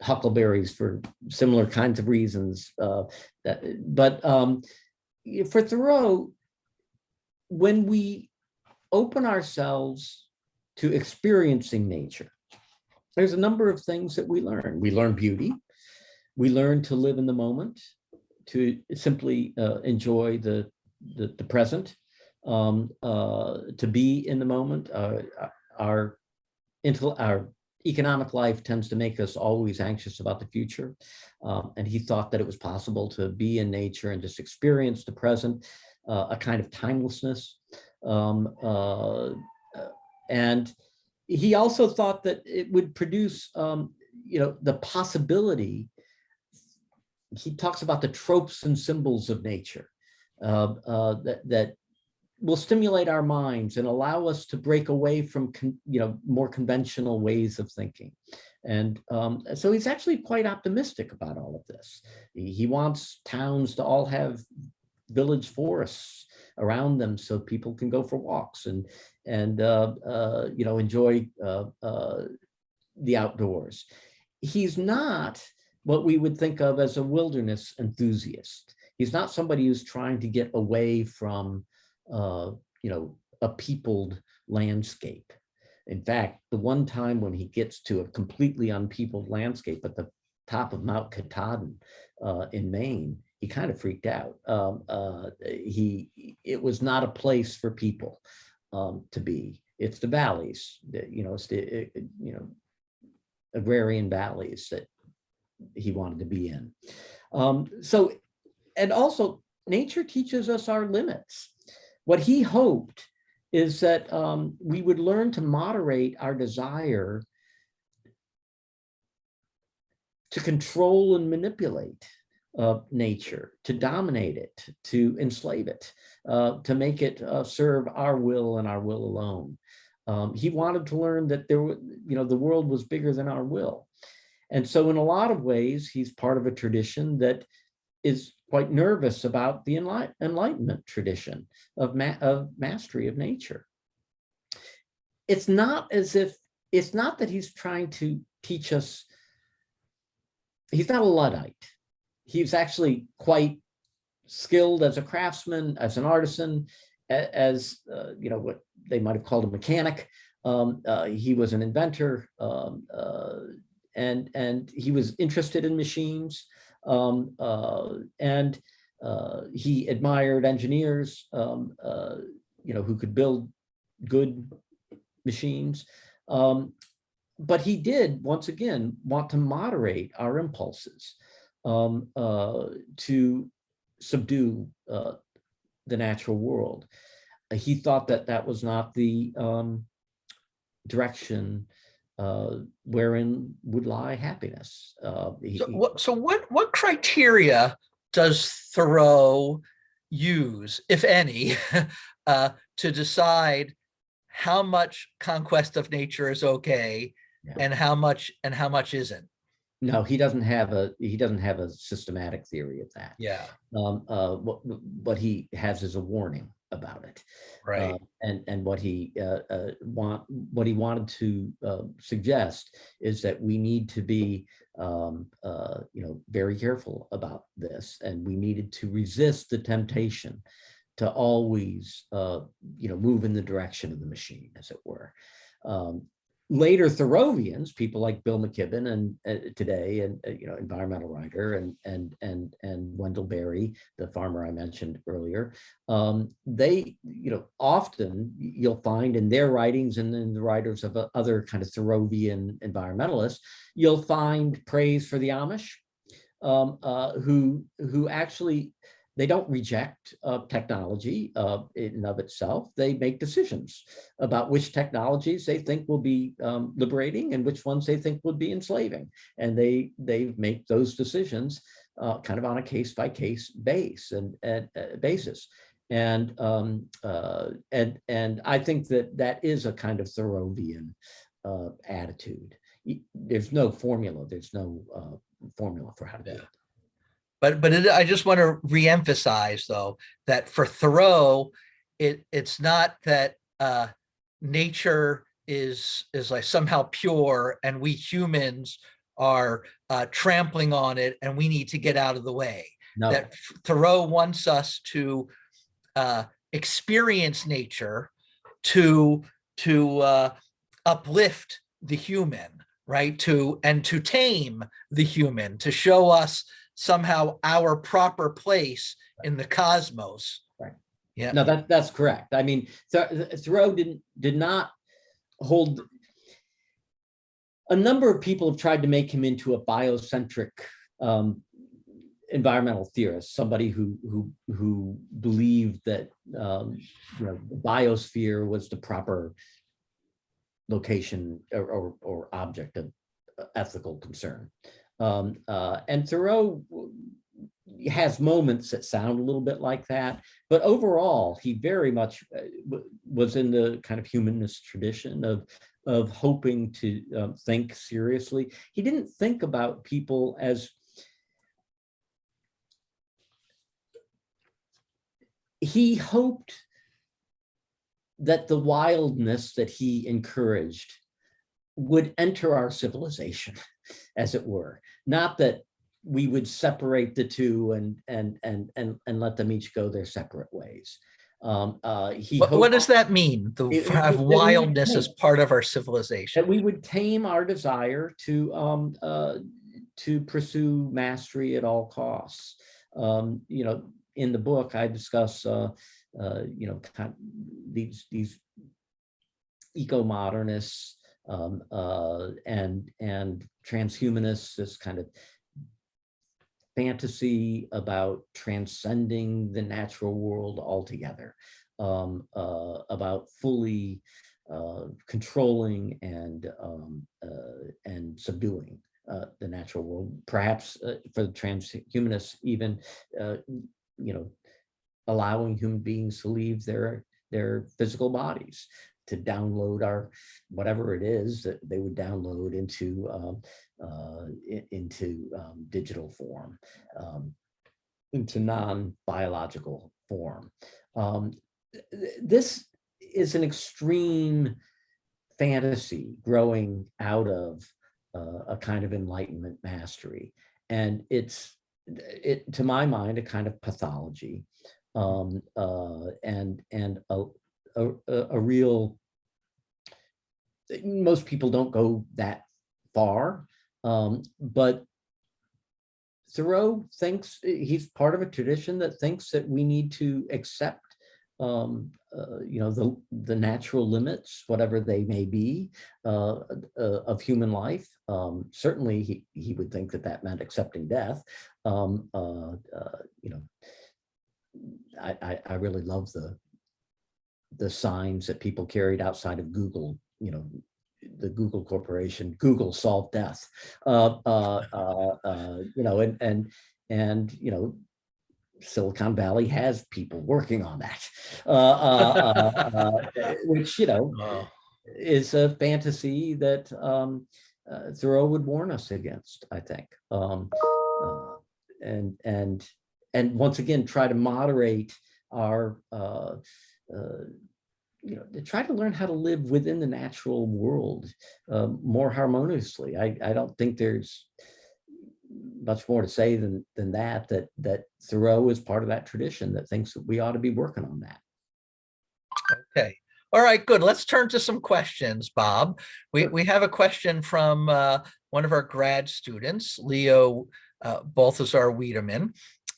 huckleberries for similar kinds of reasons. But for Thoreau, when we open ourselves to experiencing nature, there's a number of things that we learn. We learn beauty. We learn to live in the moment, to simply enjoy the present, to be in the moment. Our economic life tends to make us always anxious about the future, and he thought that it was possible to be in nature and just experience the present, a kind of timelessness. And he also thought that it would produce, the possibility. He talks about the tropes and symbols of nature that will stimulate our minds and allow us to break away from more conventional ways of thinking. And so he's actually quite optimistic about all of this. He wants towns to all have village forests around them so people can go for walks and enjoy the outdoors. He's not what we would think of as a wilderness enthusiast. He's not somebody who's trying to get away from, a peopled landscape. In fact, the one time when he gets to a completely unpeopled landscape at the top of Mount Katahdin in Maine, he kind of freaked out. It was not a place for people to be. It's the valleys, it's the agrarian valleys that he wanted to be in. And also nature teaches us our limits. What he hoped is that we would learn to moderate our desire to control and manipulate nature, to dominate it, to enslave it, to make it serve our will and our will alone. He wanted to learn that the world was bigger than our will. And so in a lot of ways, he's part of a tradition that is quite nervous about the Enlightenment tradition of mastery of nature. It's not that he's trying to teach us. He's not a Luddite. He's actually quite skilled as a craftsman, as an artisan, as what they might have called a mechanic. He was an inventor, and he was interested in machines, and he admired engineers, who could build good machines. But he did, once again, want to moderate our impulses, to subdue the natural world. He thought that that was not the direction wherein would lie happiness. So what criteria does Thoreau use, if any, to decide how much conquest of nature is okay, yeah, and how much isn't? No, he doesn't have a systematic theory of that. Yeah. What he has is a warning about it, right? And what he wanted to suggest is that we need to be very careful about this, and we needed to resist the temptation to always move in the direction of the machine, as it were. Later Thoreauvians, people like Bill McKibben and today, and environmental writer, and Wendell Berry, the farmer I mentioned earlier, they often you'll find in their writings and in the writers of other kind of Thoreauvian environmentalists, you'll find praise for the Amish, who actually, they don't reject technology in and of itself. They make decisions about which technologies they think will be liberating and which ones they think would be enslaving. And they make those decisions kind of on a case-by-case basis. And I think that is a kind of Thoreauvian attitude. There's no formula. There's no formula for how to do it. But I just want to reemphasize, though, that for Thoreau, it's not that nature is like somehow pure and we humans are trampling on it and we need to get out of the way. No. That Thoreau wants us to experience nature, to uplift the human, right? To tame the human, to show us somehow our proper place in the cosmos. Right. Yeah. No, that's correct. I mean, Thoreau did not hold. A number of people have tried to make him into a biocentric environmental theorist, somebody who believed that the biosphere was the proper location or object of ethical concern. And Thoreau has moments that sound a little bit like that, but overall, he very much was in the kind of humanist tradition of hoping to think seriously. He didn't think about people as he hoped that the wildness that he encouraged would enter our civilization, as it were. Not that we would separate the two and let them each go their separate ways. What does that mean? To have wildness as part of our civilization? That we would tame our desire to pursue mastery at all costs. In the book, I discuss these eco-modernists and transhumanists, this kind of fantasy about transcending the natural world altogether, about fully controlling and subduing the natural world. Perhaps for the transhumanists, even allowing human beings to leave their physical bodies, to download our whatever it is that they would download into digital form, into non-biological form. This is an extreme fantasy growing out of a kind of Enlightenment mastery, and it's to my mind a kind of pathology, and a real. Most people don't go that far, but Thoreau thinks he's part of a tradition that thinks that we need to accept, the natural limits, whatever they may be, of human life. Certainly, he would think that that meant accepting death. I really love the signs that people carried outside of Google. The Google Corporation, Google solved death. Silicon Valley has people working on that, which is a fantasy that Thoreau would warn us against, I think, and once again try to moderate our to try to learn how to live within the natural world more harmoniously. I don't think there's much more to say than that Thoreau is part of that tradition that thinks that we ought to be working on that. Okay. All right, good. Let's turn to some questions, Bob. We have a question from one of our grad students, Leo Balthazar Wiedemann,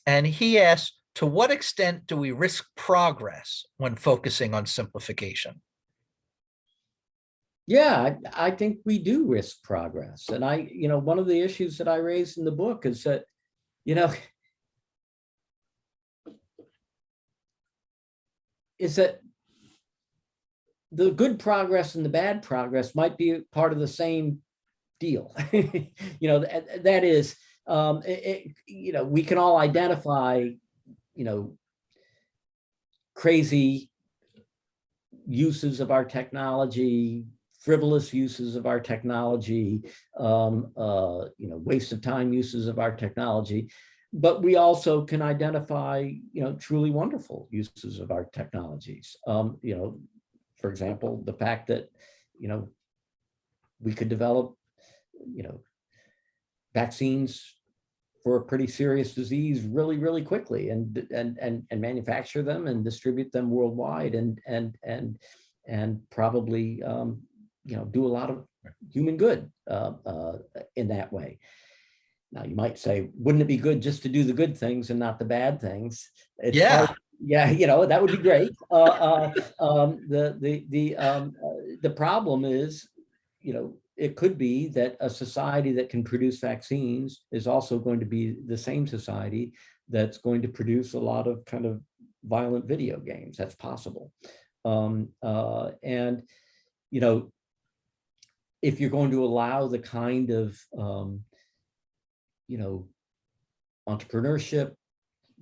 and he asks, to what extent do we risk progress when focusing on simplification? Yeah, I think we do risk progress. And one of the issues that I raised in the book is that, the good progress and the bad progress might be part of the same deal. That is, we can all identify crazy uses of our technology, frivolous uses of our technology, waste of time uses of our technology, but we also can identify, truly wonderful uses of our technologies. For example, the fact that, we could develop, vaccines for a pretty serious disease really, really quickly, and manufacture them and distribute them worldwide, and probably do a lot of human good in that way. Now you might say, wouldn't it be good just to do the good things and not the bad things? It's yeah. hard. Yeah, that would be great. The problem is, it could be that a society that can produce vaccines is also going to be the same society that's going to produce a lot of kind of violent video games. That's possible. And if you're going to allow the kind of, entrepreneurship,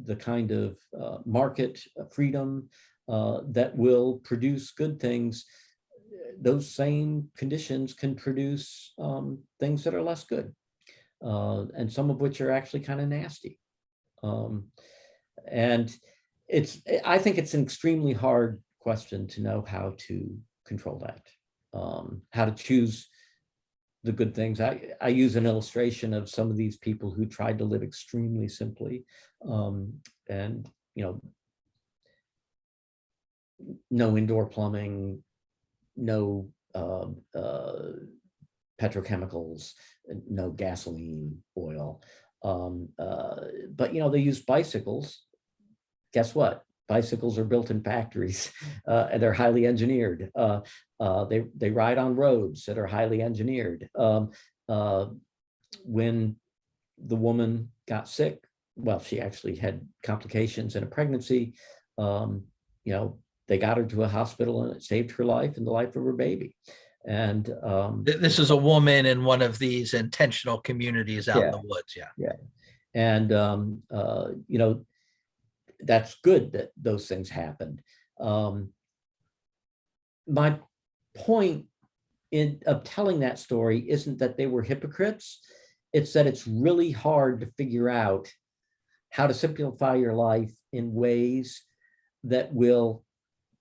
the kind of market freedom that will produce good things, those same conditions can produce things that are less good, and some of which are actually kind of nasty. And I think it's an extremely hard question to know how to control that, how to choose the good things. I use an illustration of some of these people who tried to live extremely simply, and no indoor plumbing, no petrochemicals, no gasoline, oil, but they use bicycles. Guess what? Bicycles are built in factories, and they're highly engineered. They ride on roads that are highly engineered. When the woman got sick. Well, she actually had complications in a pregnancy. You know, they got her to a hospital and it saved her life and the life of her baby. And This is a woman in one of these intentional communities out in yeah, the woods. Yeah. yeah. And you know, that's good that those things happened. My point of telling that story isn't that they were hypocrites. It's that it's really hard to figure out how to simplify your life in ways that will,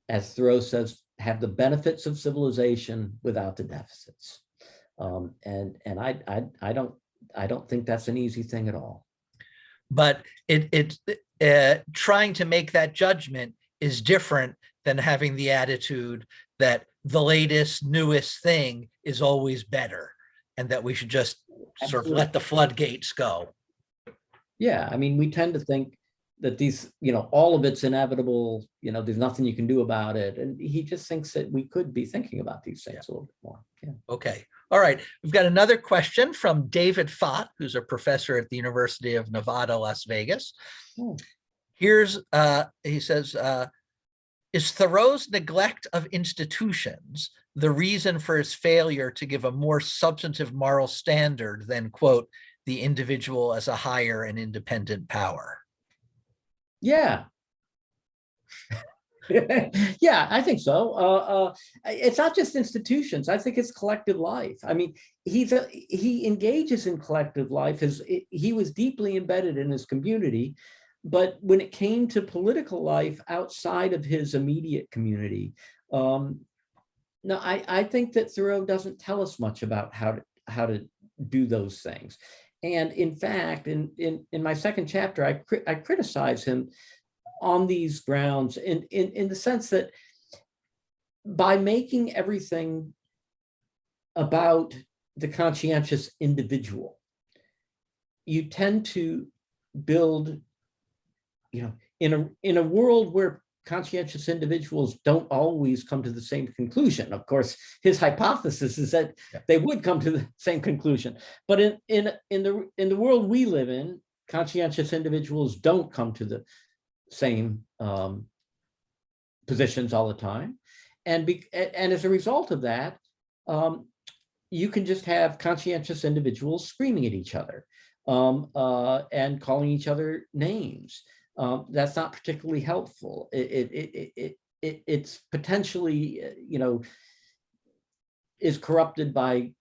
as Thoreau says, have the benefits of civilization without the deficits. And I don't think that's an easy thing at all. But trying to make that judgment is different than having the attitude that the latest, newest thing is always better, and that we should just sort of let the floodgates go. Yeah, I mean, we tend to think that these, you know, all of it's inevitable, you know, there's nothing you can do about it. And he just thinks that we could be thinking about these things a little bit more. Yeah. Okay. All right. We've got another question from David Fott, who's a professor at the University of Nevada, Las Vegas. Here's, he says, is Thoreau's neglect of institutions the reason for his failure to give a more substantive moral standard than, quote, the individual as a higher and independent power? Yeah. Yeah, I think so. It's not just institutions. I think it's collective life. I mean, he engages in collective life. He was deeply embedded in his community, but when it came to political life outside of his immediate community, no, I think that Thoreau doesn't tell us much about how to do those things. And in fact, in my second chapter, I criticize him on these grounds in the sense that by making everything about the conscientious individual, you tend to build, you know, in a world where conscientious individuals don't always come to the same conclusion. Of course, his hypothesis is that they would come to the same conclusion. But in the world we live in, conscientious individuals don't come to the same positions all the time. And as a result of that, you can just have conscientious individuals screaming at each other and calling each other names. That's not particularly helpful. It's potentially, you know, is corrupted by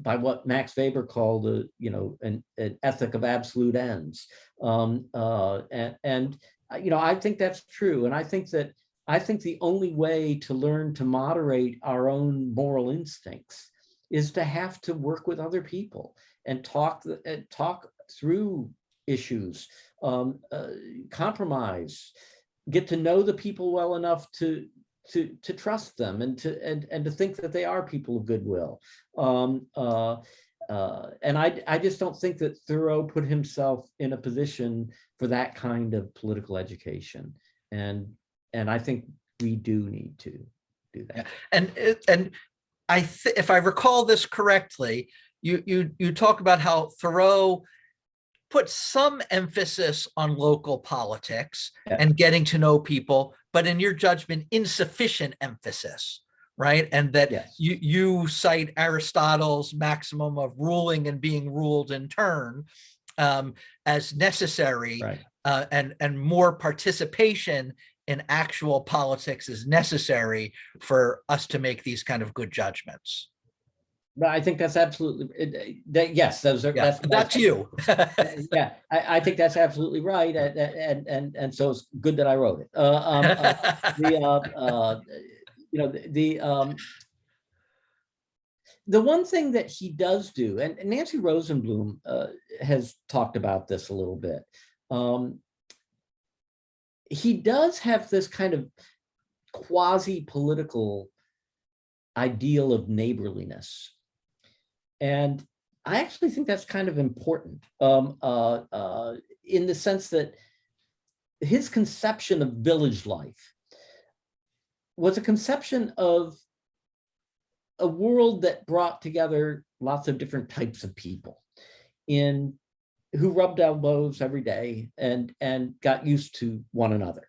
what Max Weber called an ethic of absolute ends. And you know, I think that's true. And I think the only way to learn to moderate our own moral instincts is to have to work with other people and talk through issues, compromise, get to know the people well enough to trust them and to think that they are people of goodwill. And I just don't think that Thoreau put himself in a position for that kind of political education. And I think we do need to do that. And if I recall this correctly, you talk about how Thoreau put some emphasis on local politics and getting to know people, but in your judgment, insufficient emphasis, right? And that you cite Aristotle's maximum of ruling and being ruled in turn as necessary, right. And more participation in actual politics is necessary for us to make these kind of good judgments. But I think that's absolutely, yes, those are, that's you. Yeah, I think that's absolutely right. And so it's good that I wrote it. You know, the one thing that he does do, and Nancy Rosenblum has talked about this a little bit. He does have this kind of quasi-political ideal of neighborliness. And I actually think that's kind of important in the sense that his conception of village life was a conception of a world that brought together lots of different types of people in who rubbed elbows every day and got used to one another,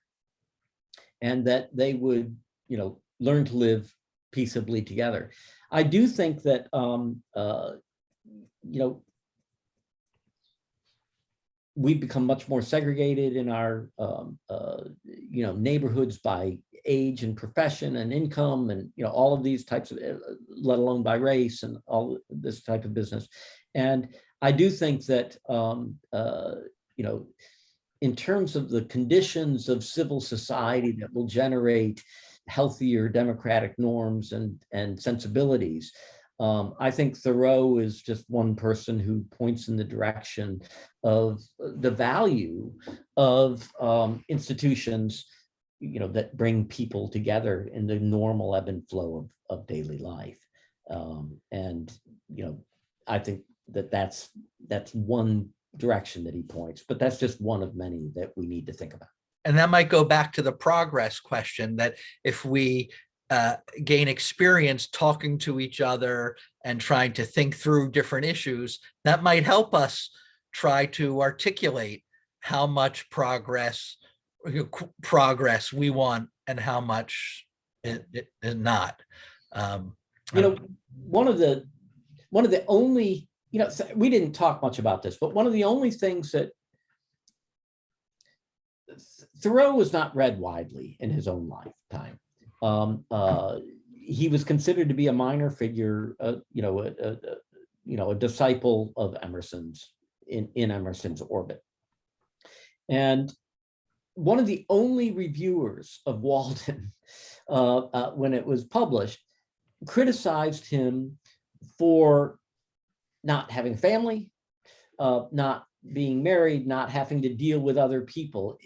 and that they would, learn to live peaceably together. I do think that, we've become much more segregated in our, neighborhoods by age and profession and income, and all of these types of, let alone by race and all this type of business. And I do think that, in terms of the conditions of civil society that will generate healthier democratic norms and sensibilities, I think Thoreau is just one person who points in the direction of the value of institutions, that bring people together in the normal ebb and flow of daily life. And I think that's one direction that he points, but that's just one of many that we need to think about. And that might go back to the progress question, that if we gain experience talking to each other and trying to think through different issues, that might help us try to articulate how much progress we want and how much it is not. One of the only, we didn't talk much about this, but one of the only things that Thoreau was not read widely in his own lifetime. He was considered to be a minor figure, a disciple of Emerson's in Emerson's orbit. And one of the only reviewers of Walden, when it was published, criticized him for not having a family, not being married, not having to deal with other people.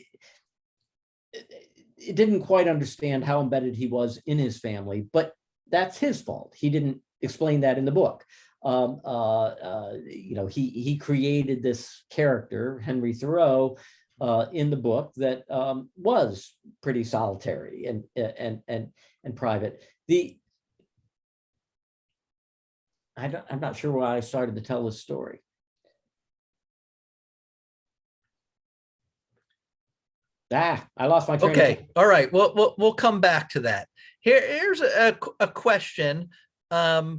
It didn't quite understand how embedded he was in his family, but that's his fault. He didn't explain that in the book. He created this character, Henry Thoreau, in the book that was pretty solitary and private. I'm not sure why I started to tell this story. I lost my train of thought. Okay, all right. Well, we'll come back to that. Here's a question. I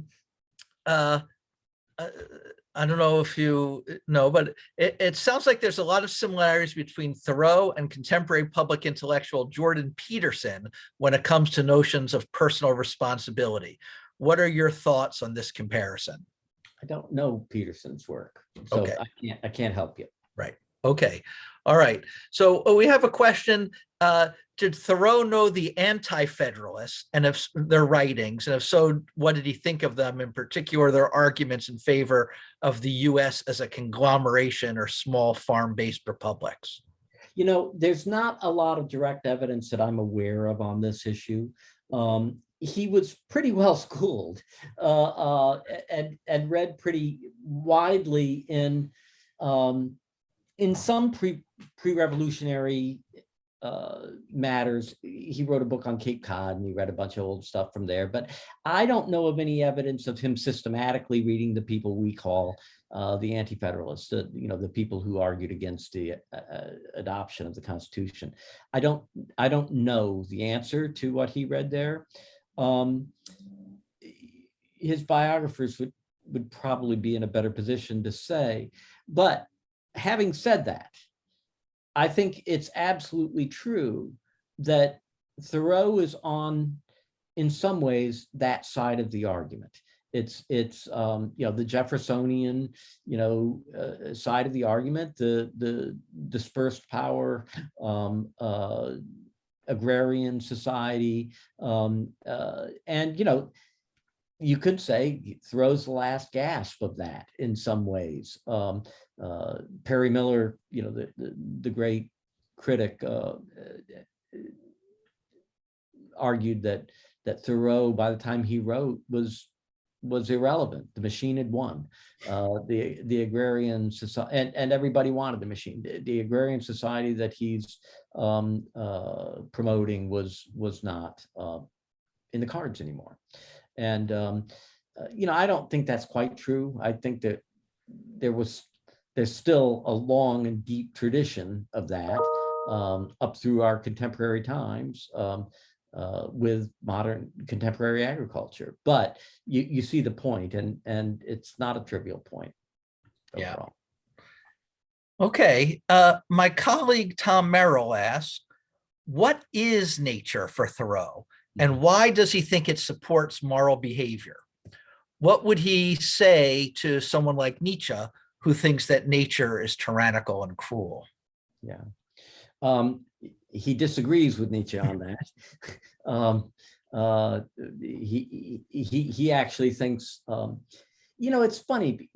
don't know if you know, but it sounds like there's a lot of similarities between Thoreau and contemporary public intellectual Jordan Peterson when it comes to notions of personal responsibility. What are your thoughts on this comparison? I don't know Peterson's work, so okay. I can't help you. Right. Okay. All right. So we have a question. Did Thoreau know the anti-federalists and if their writings, and if so, what did he think of them, in particular their arguments in favor of the U.S. as a conglomeration or small farm-based republics? There's not a lot of direct evidence that I'm aware of on this issue. He was pretty well schooled and read pretty widely in some pre-revolutionary matters. He wrote a book on Cape Cod and he read a bunch of old stuff from there, but I don't know of any evidence of him systematically reading the people we call the anti-federalists, the people who argued against the adoption of the Constitution. I don't know the answer to what he read there. His biographers would probably be in a better position to say, but having said that, I think it's absolutely true that Thoreau is on, in some ways, that side of the argument. It's the Jeffersonian side of the argument, the dispersed power, agrarian society, and you could say Thoreau's the last gasp of that in some ways. Perry Miller, the great critic, argued that Thoreau, by the time he wrote, was irrelevant. The machine had won. The agrarian society, and everybody wanted the machine. The agrarian society that he's promoting was not in the cards anymore. And I don't think that's quite true. I think that there was there's still a long and deep tradition of that up through our contemporary times with modern contemporary agriculture. But you see the point, and it's not a trivial point overall. Yeah. Okay. My colleague Tom Merrill asks, what is nature for Thoreau, and why does he think it supports moral behavior? What would he say to someone like Nietzsche, who thinks that nature is tyrannical and cruel? Yeah. He disagrees with Nietzsche on that. He actually thinks, it's funny.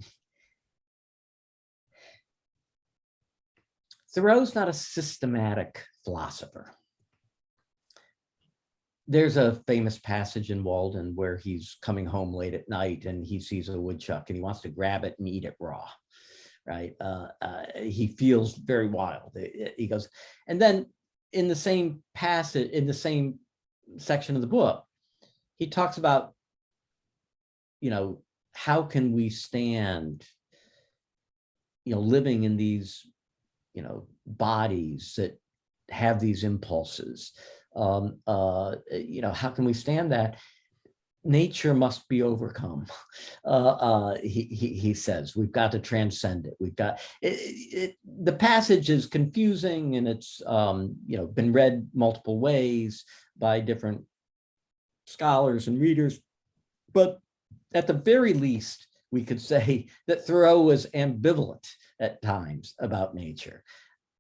Thoreau's not a systematic philosopher. There's a famous passage in Walden where he's coming home late at night and he sees a woodchuck and he wants to grab it and eat it raw, right? He feels very wild. He goes, and then in the same passage, in the same section of the book, he talks about, how can we stand, living in these, bodies that have these impulses. How can we stand that? Nature must be overcome. He says we've got to transcend it. We've got the passage is confusing, and it's been read multiple ways by different scholars and readers. But at the very least, we could say that Thoreau was ambivalent at times about nature.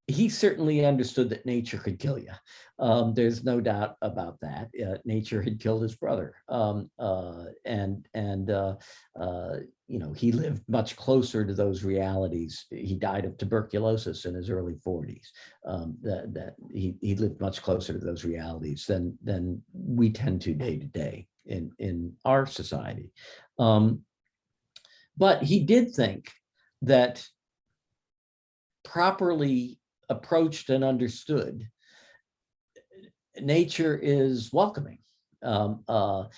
He certainly understood that nature could kill you. There's no doubt about that. Nature had killed his brother, he lived much closer to those realities. He died of tuberculosis in his early 40s. He lived much closer to those realities than we tend to day in our society. But he did think that properly approached and understood, nature is welcoming. The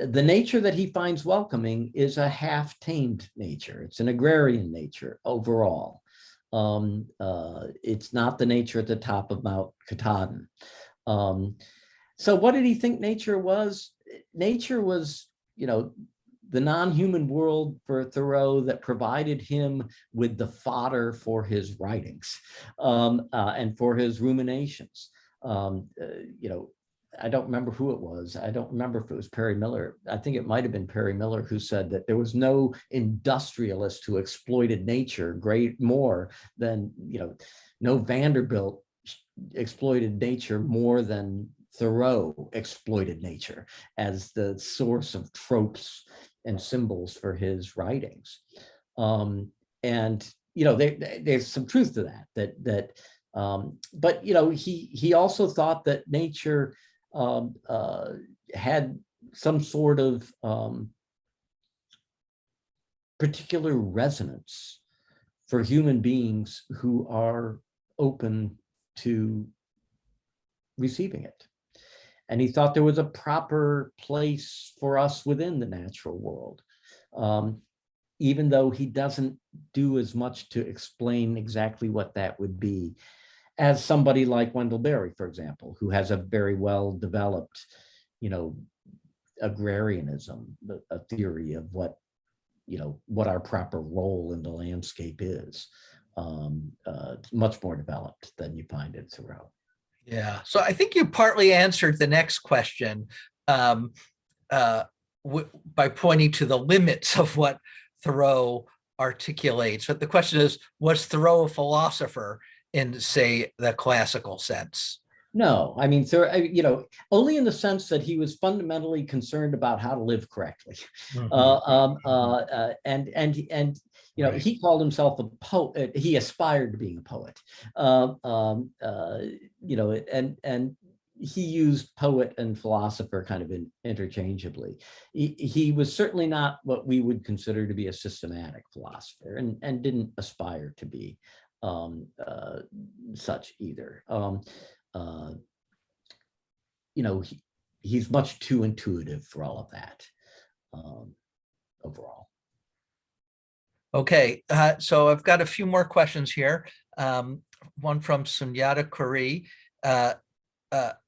nature that he finds welcoming is a half-tamed nature. It's an agrarian nature overall. It's not the nature at the top of Mount Katahdin. So what did he think nature was? Nature was, the non-human world for Thoreau that provided him with the fodder for his writings and for his ruminations. I don't remember who it was. I don't remember if it was Perry Miller. I think it might have been Perry Miller who said that there was no industrialist who exploited nature more than, no Vanderbilt exploited nature more than Thoreau exploited nature as the source of tropes and symbols for his writings. There's some truth to that, but he also thought that nature had some sort of particular resonance for human beings who are open to receiving it. And he thought there was a proper place for us within the natural world, even though he doesn't do as much to explain exactly what that would be as somebody like Wendell Berry, for example, who has a very well developed, agrarianism, a theory of what our proper role in the landscape is. Much more developed than you find in Thoreau. Yeah, so I think you partly answered the next question by pointing to the limits of what Thoreau articulates. But the question is, was Thoreau a philosopher in, say, the classical sense? No, I mean, only in the sense that he was fundamentally concerned about how to live correctly. Right. He called himself a poet. He aspired to being a poet. And he used poet and philosopher kind of interchangeably. He was certainly not what we would consider to be a systematic philosopher, and didn't aspire to be such either. He's much too intuitive for all of that overall. Okay, so I've got a few more questions here. One from Sunyata Kuri.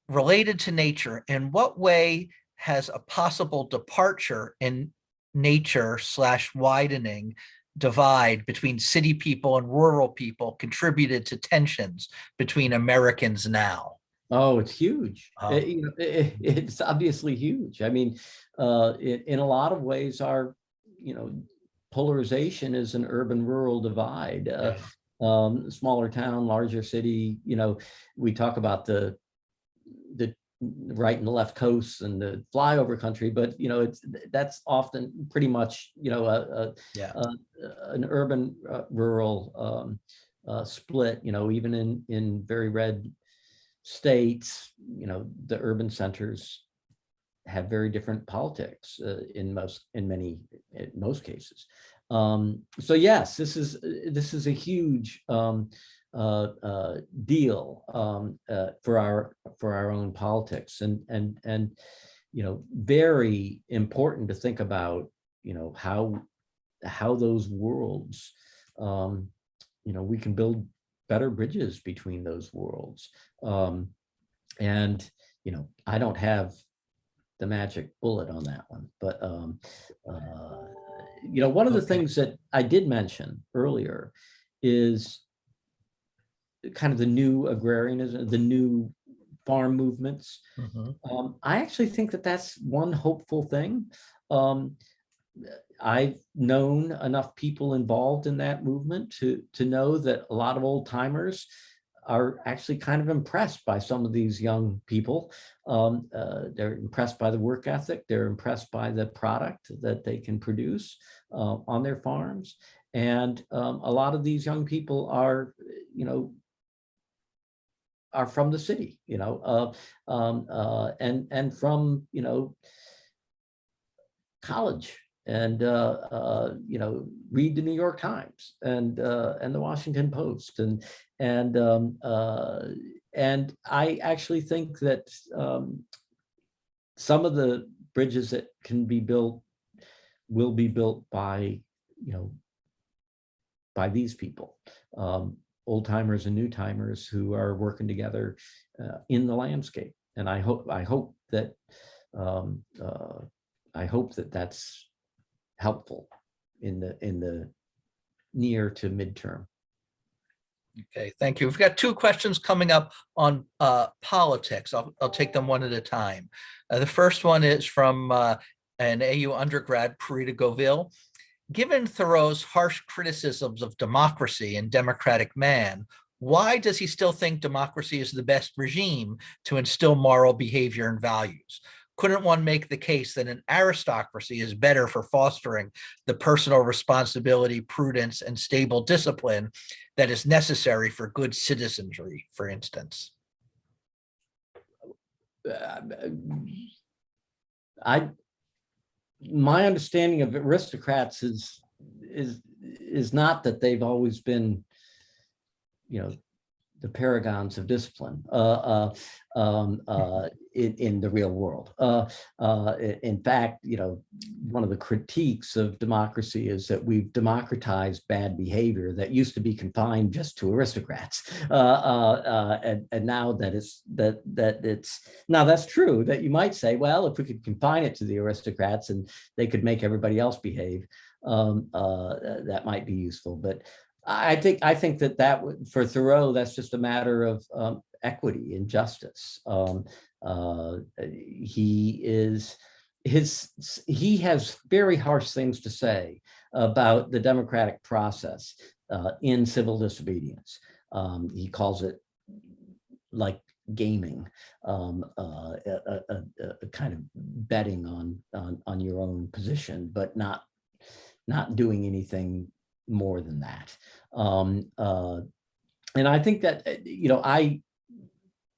Related to nature, in what way has a possible departure in nature / widening divide between city people and rural people contributed to tensions between Americans now? Oh, it's huge. Oh, It's obviously huge. I mean, in a lot of ways, our, you know, polarization is an urban-rural divide. yeah. Smaller town, larger city. You know, we talk about the right and the left coasts and the flyover country, but you know, that's often pretty much, you know, Yeah. an urban rural split. You know, even in very red states, you know, the urban centers have very different politics in most cases. So yes, this is a huge deal for our own politics, and you know, very important to think about, you know, how those worlds, you know, we can build better bridges between those worlds. And you know, I don't have the magic bullet on that one, but you know, one of the Okay. things that I did mention earlier is kind of the new agrarianism, the new farm movements. Mhm. I actually think that that's one hopeful thing. Um, I've known enough people involved in that movement to know that a lot of old timers are actually kind of impressed by some of these young people. They're impressed by the work ethic. They're impressed by the product that they can produce on their farms. And a lot of these young people are, you know, are from the city, you know, and from, you know, college, and you know, read the New York Times and the Washington Post, and I actually think that some of the bridges that can be built will be built by, you know, by these people, old timers and new timers who are working together in the landscape. And I hope that um, uh, that's helpful in the near to midterm. Okay, thank you. We've got two questions coming up on politics. I'll take them one at a time. The first one is from an AU undergrad, Parita Govil. Given Thoreau's harsh criticisms of democracy and democratic man, why does he still think democracy is the best regime to instill moral behavior and values? Couldn't one make the case that an aristocracy is better for fostering the personal responsibility, prudence, and stable discipline that is necessary for good citizenry, for instance? My understanding of aristocrats is not that they've always been, you know, the paragons of discipline in the real world. In fact, you know, one of the critiques of democracy is that we've democratized bad behavior that used to be confined just to aristocrats, and now that it's now that's true. That you might say, well, if we could confine it to the aristocrats and they could make everybody else behave, that might be useful, but. I think that for Thoreau, that's just a matter of equity and justice. He has very harsh things to say about the democratic process in civil disobedience. He calls it like gaming, a kind of betting on your own position, but not doing anything more than that. And I think that, you know, I,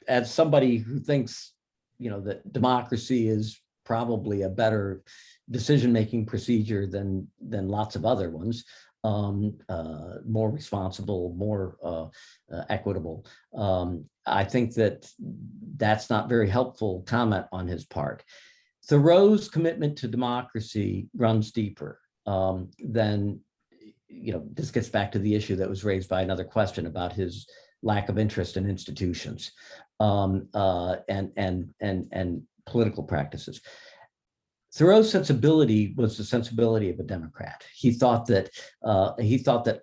as somebody who thinks, you know, that democracy is probably a better decision-making procedure than lots of other ones, more responsible, more equitable. I think that that's not very helpful comment on his part. Thoreau's commitment to democracy runs deeper than this gets back to the issue that was raised by another question about his lack of interest in institutions and political practices. Thoreau's sensibility was the sensibility of a Democrat. He thought that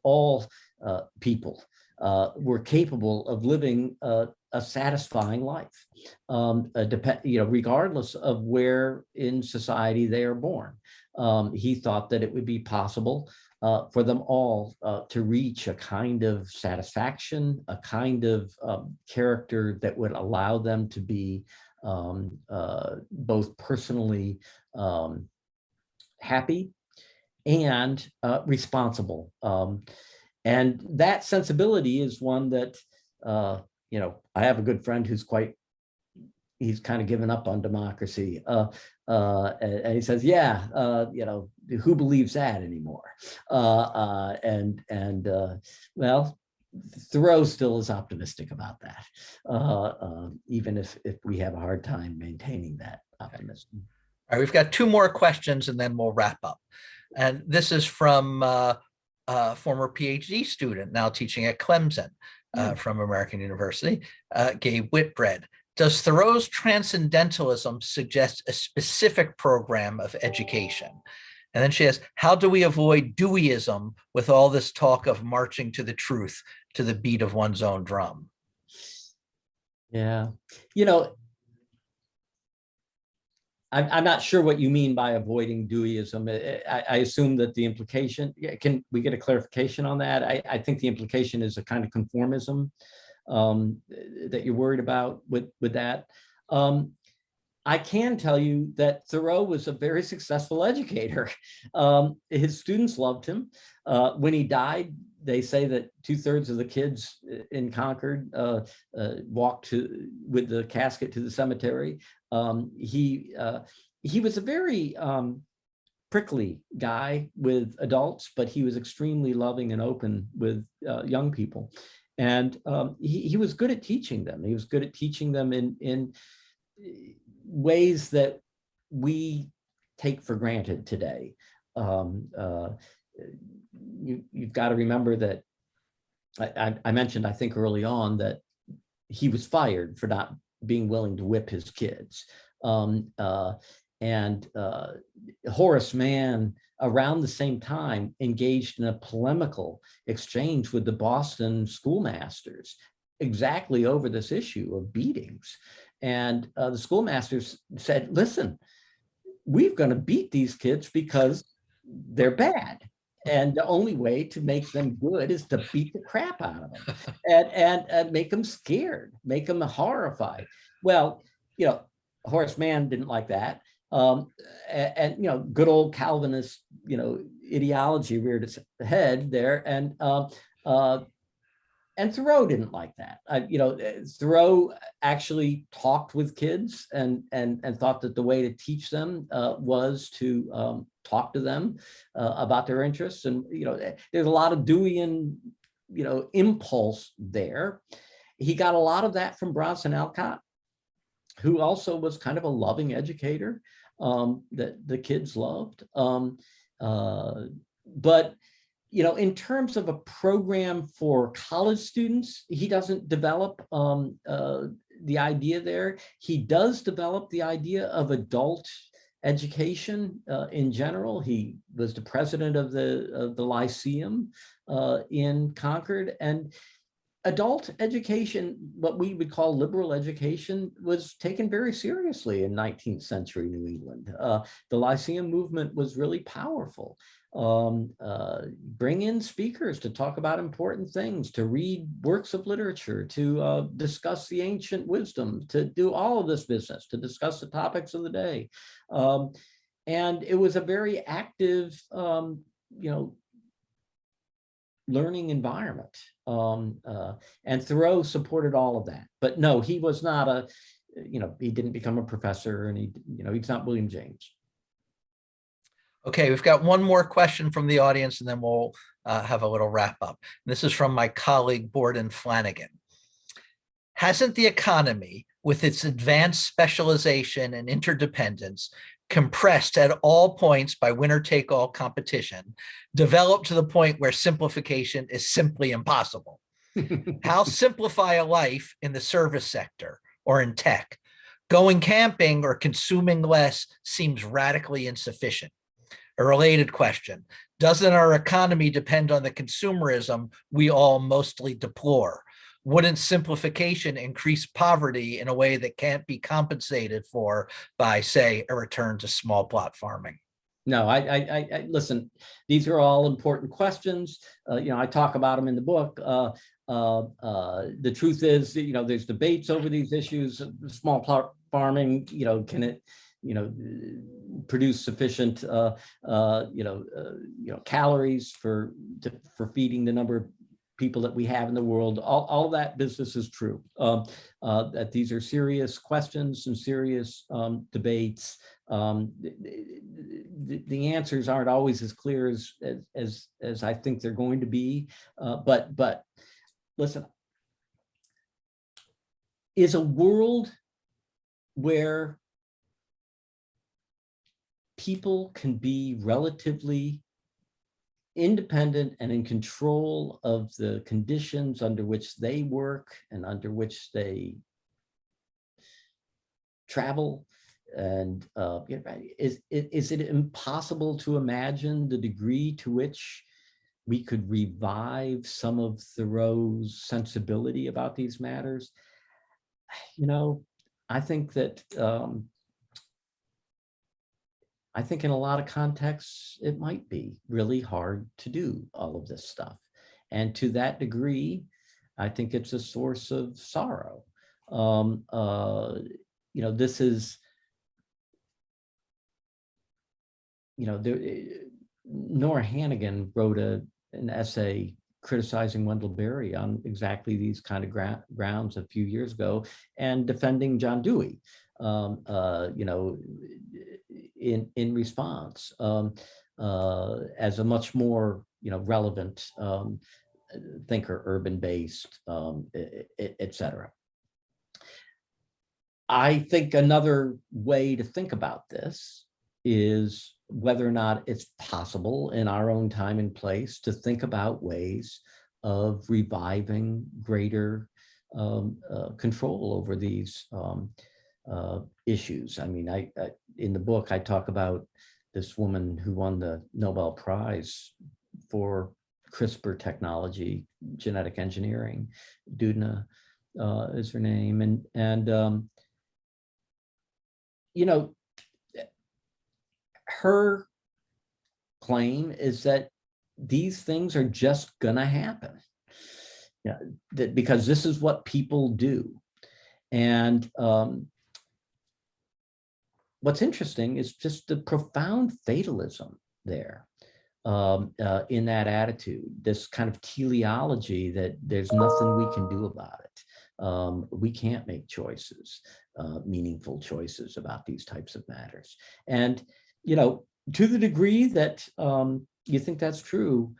all people were capable of living a satisfying life, regardless of where in society they are born. He thought that it would be possible for them all to reach a kind of satisfaction, a kind of character that would allow them to be both personally happy and responsible. And that sensibility is one that, I have a good friend he's kind of given up on democracy. And he says, who believes that anymore? Well, Thoreau still is optimistic about that, even if we have a hard time maintaining that optimism. All right, we've got two more questions and then we'll wrap up. And this is from a former PhD student now teaching at Clemson from American University, Gabe Whitbread. Does Thoreau's transcendentalism suggest a specific program of education? And then she asks, how do we avoid Deweyism with all this talk of marching to the truth to the beat of one's own drum? Yeah, I'm not sure what you mean by avoiding Deweyism. I assume that the implication, can we get a clarification on that? I think the implication is a kind of conformism that you're worried about with that. I can tell you that Thoreau was a very successful educator. His students loved him. When he died, they say that 2/3 of the kids in Concord walked with the casket to the cemetery. He was a very prickly guy with adults, but he was extremely loving and open with young people. And he was good at teaching them. He was good at teaching them in ways that we take for granted today. You've got to remember that I mentioned, I think early on, that he was fired for not being willing to whip his kids. Horace Mann, around the same time, engaged in a polemical exchange with the Boston schoolmasters exactly over this issue of beatings. And the schoolmasters said, listen, we're going to beat these kids because they're bad. And the only way to make them good is to beat the crap out of them and make them scared, make them horrified. Well, Horace Mann didn't like that. Good old Calvinist, ideology reared its head there. And Thoreau didn't like that. Thoreau actually talked with kids and thought that the way to teach them was to talk to them about their interests. And there's a lot of Deweyan, impulse there. He got a lot of that from Bronson Alcott, who also was kind of a loving educator that the kids loved. But in terms of a program for college students, he doesn't develop the idea there. He does develop the idea of adult education in general. He was the president of the Lyceum in Concord, and adult education, what we would call liberal education, was taken very seriously in 19th century New England. The Lyceum movement was really powerful. Bring in speakers to talk about important things, to read works of literature, to discuss the ancient wisdom, to do all of this business, to discuss the topics of the day. And it was a very active, learning environment. And Thoreau supported all of that. But no, he was not he didn't become a professor, and he's not William James. Okay, we've got one more question from the audience, and then we'll have a little wrap up. This is from my colleague, Borden Flanagan. Hasn't the economy, with its advanced specialization and interdependence, compressed at all points by winner-take-all competition, developed to the point where simplification is simply impossible. How simplify a life in the service sector or in tech? Going camping or consuming less seems radically insufficient. A related question, doesn't our economy depend on the consumerism we all mostly deplore? Wouldn't simplification increase poverty in a way that can't be compensated for by, say, a return to small plot farming? No, I listen, these are all important questions. I talk about them in the book. The truth is, there's debates over these issues. Small plot farming, can it, produce sufficient, calories for feeding the number of people that we have in the world? All that business is true. That these are serious questions and serious debates. The answers aren't always as clear as I think they're going to be. But listen, is a world where people can be relatively independent and in control of the conditions under which they work and under which they travel, and is it impossible to imagine the degree to which we could revive some of Thoreau's sensibility about these matters? I think that I think in a lot of contexts, it might be really hard to do all of this stuff. And to that degree, I think it's a source of sorrow. This is, Nora Hannigan wrote an essay criticizing Wendell Berry on exactly these kind of grounds a few years ago, and defending John Dewey, in response, as a much more, relevant thinker, urban-based, et cetera. I think another way to think about this is whether or not it's possible in our own time and place to think about ways of reviving greater control over these issues. I mean, I in the book, I talk about this woman who won the Nobel Prize for CRISPR technology, genetic engineering. Doudna is her name, and her claim is that these things are just gonna happen, that because this is what people do. And what's interesting is just the profound fatalism there in that attitude, this kind of teleology that there's nothing we can do about it. We can't make choices, meaningful choices about these types of matters. And, to the degree that you think that's true,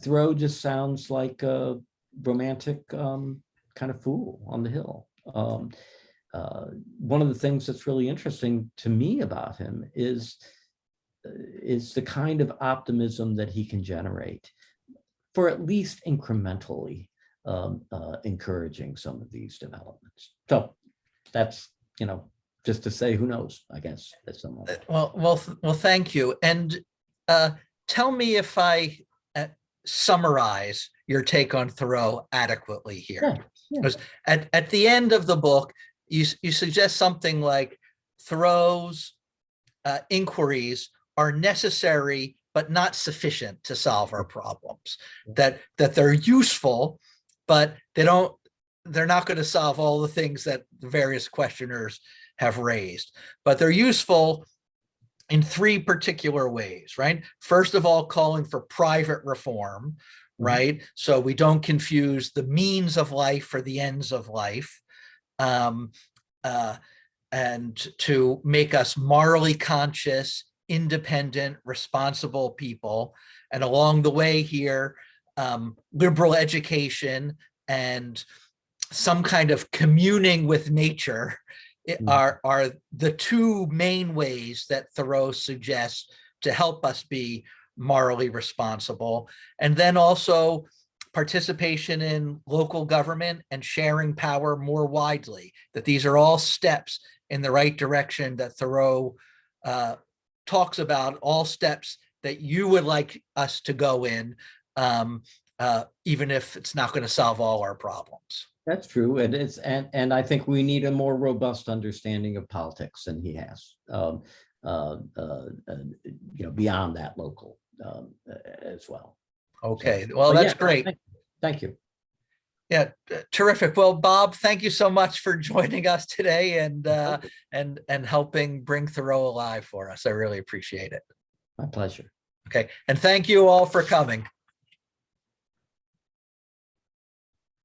Thoreau just sounds like a romantic kind of fool on the hill. One of the things that's really interesting to me about him is the kind of optimism that he can generate for at least incrementally encouraging some of these developments. So that's, just to say, who knows, I guess, at some level. Well, thank you. And tell me if I summarize your take on Thoreau adequately here. Yeah. Because at the end of the book, you suggest something like Thoreau's inquiries are necessary but not sufficient to solve our problems. That they're useful, but they're not going to solve all the things that the various questioners have raised. But they're useful in three particular ways, right? First of all, calling for private reform, right? So we don't confuse the means of life for the ends of life, and to make us morally conscious, independent, responsible people. And along the way here, liberal education and some kind of communing with nature are the two main ways that Thoreau suggests to help us be morally responsible. And then also participation in local government and sharing power more widely, that these are all steps in the right direction that Thoreau talks about, all steps that you would like us to go in, even if it's not going to solve all our problems. That's true, and I think we need a more robust understanding of politics than he has. Beyond that local as well. Okay, So, well, that's yeah, great. Thank you. Yeah, terrific. Well, Bob, thank you so much for joining us today and helping bring Thoreau alive for us. I really appreciate it. My pleasure. Okay, and thank you all for coming.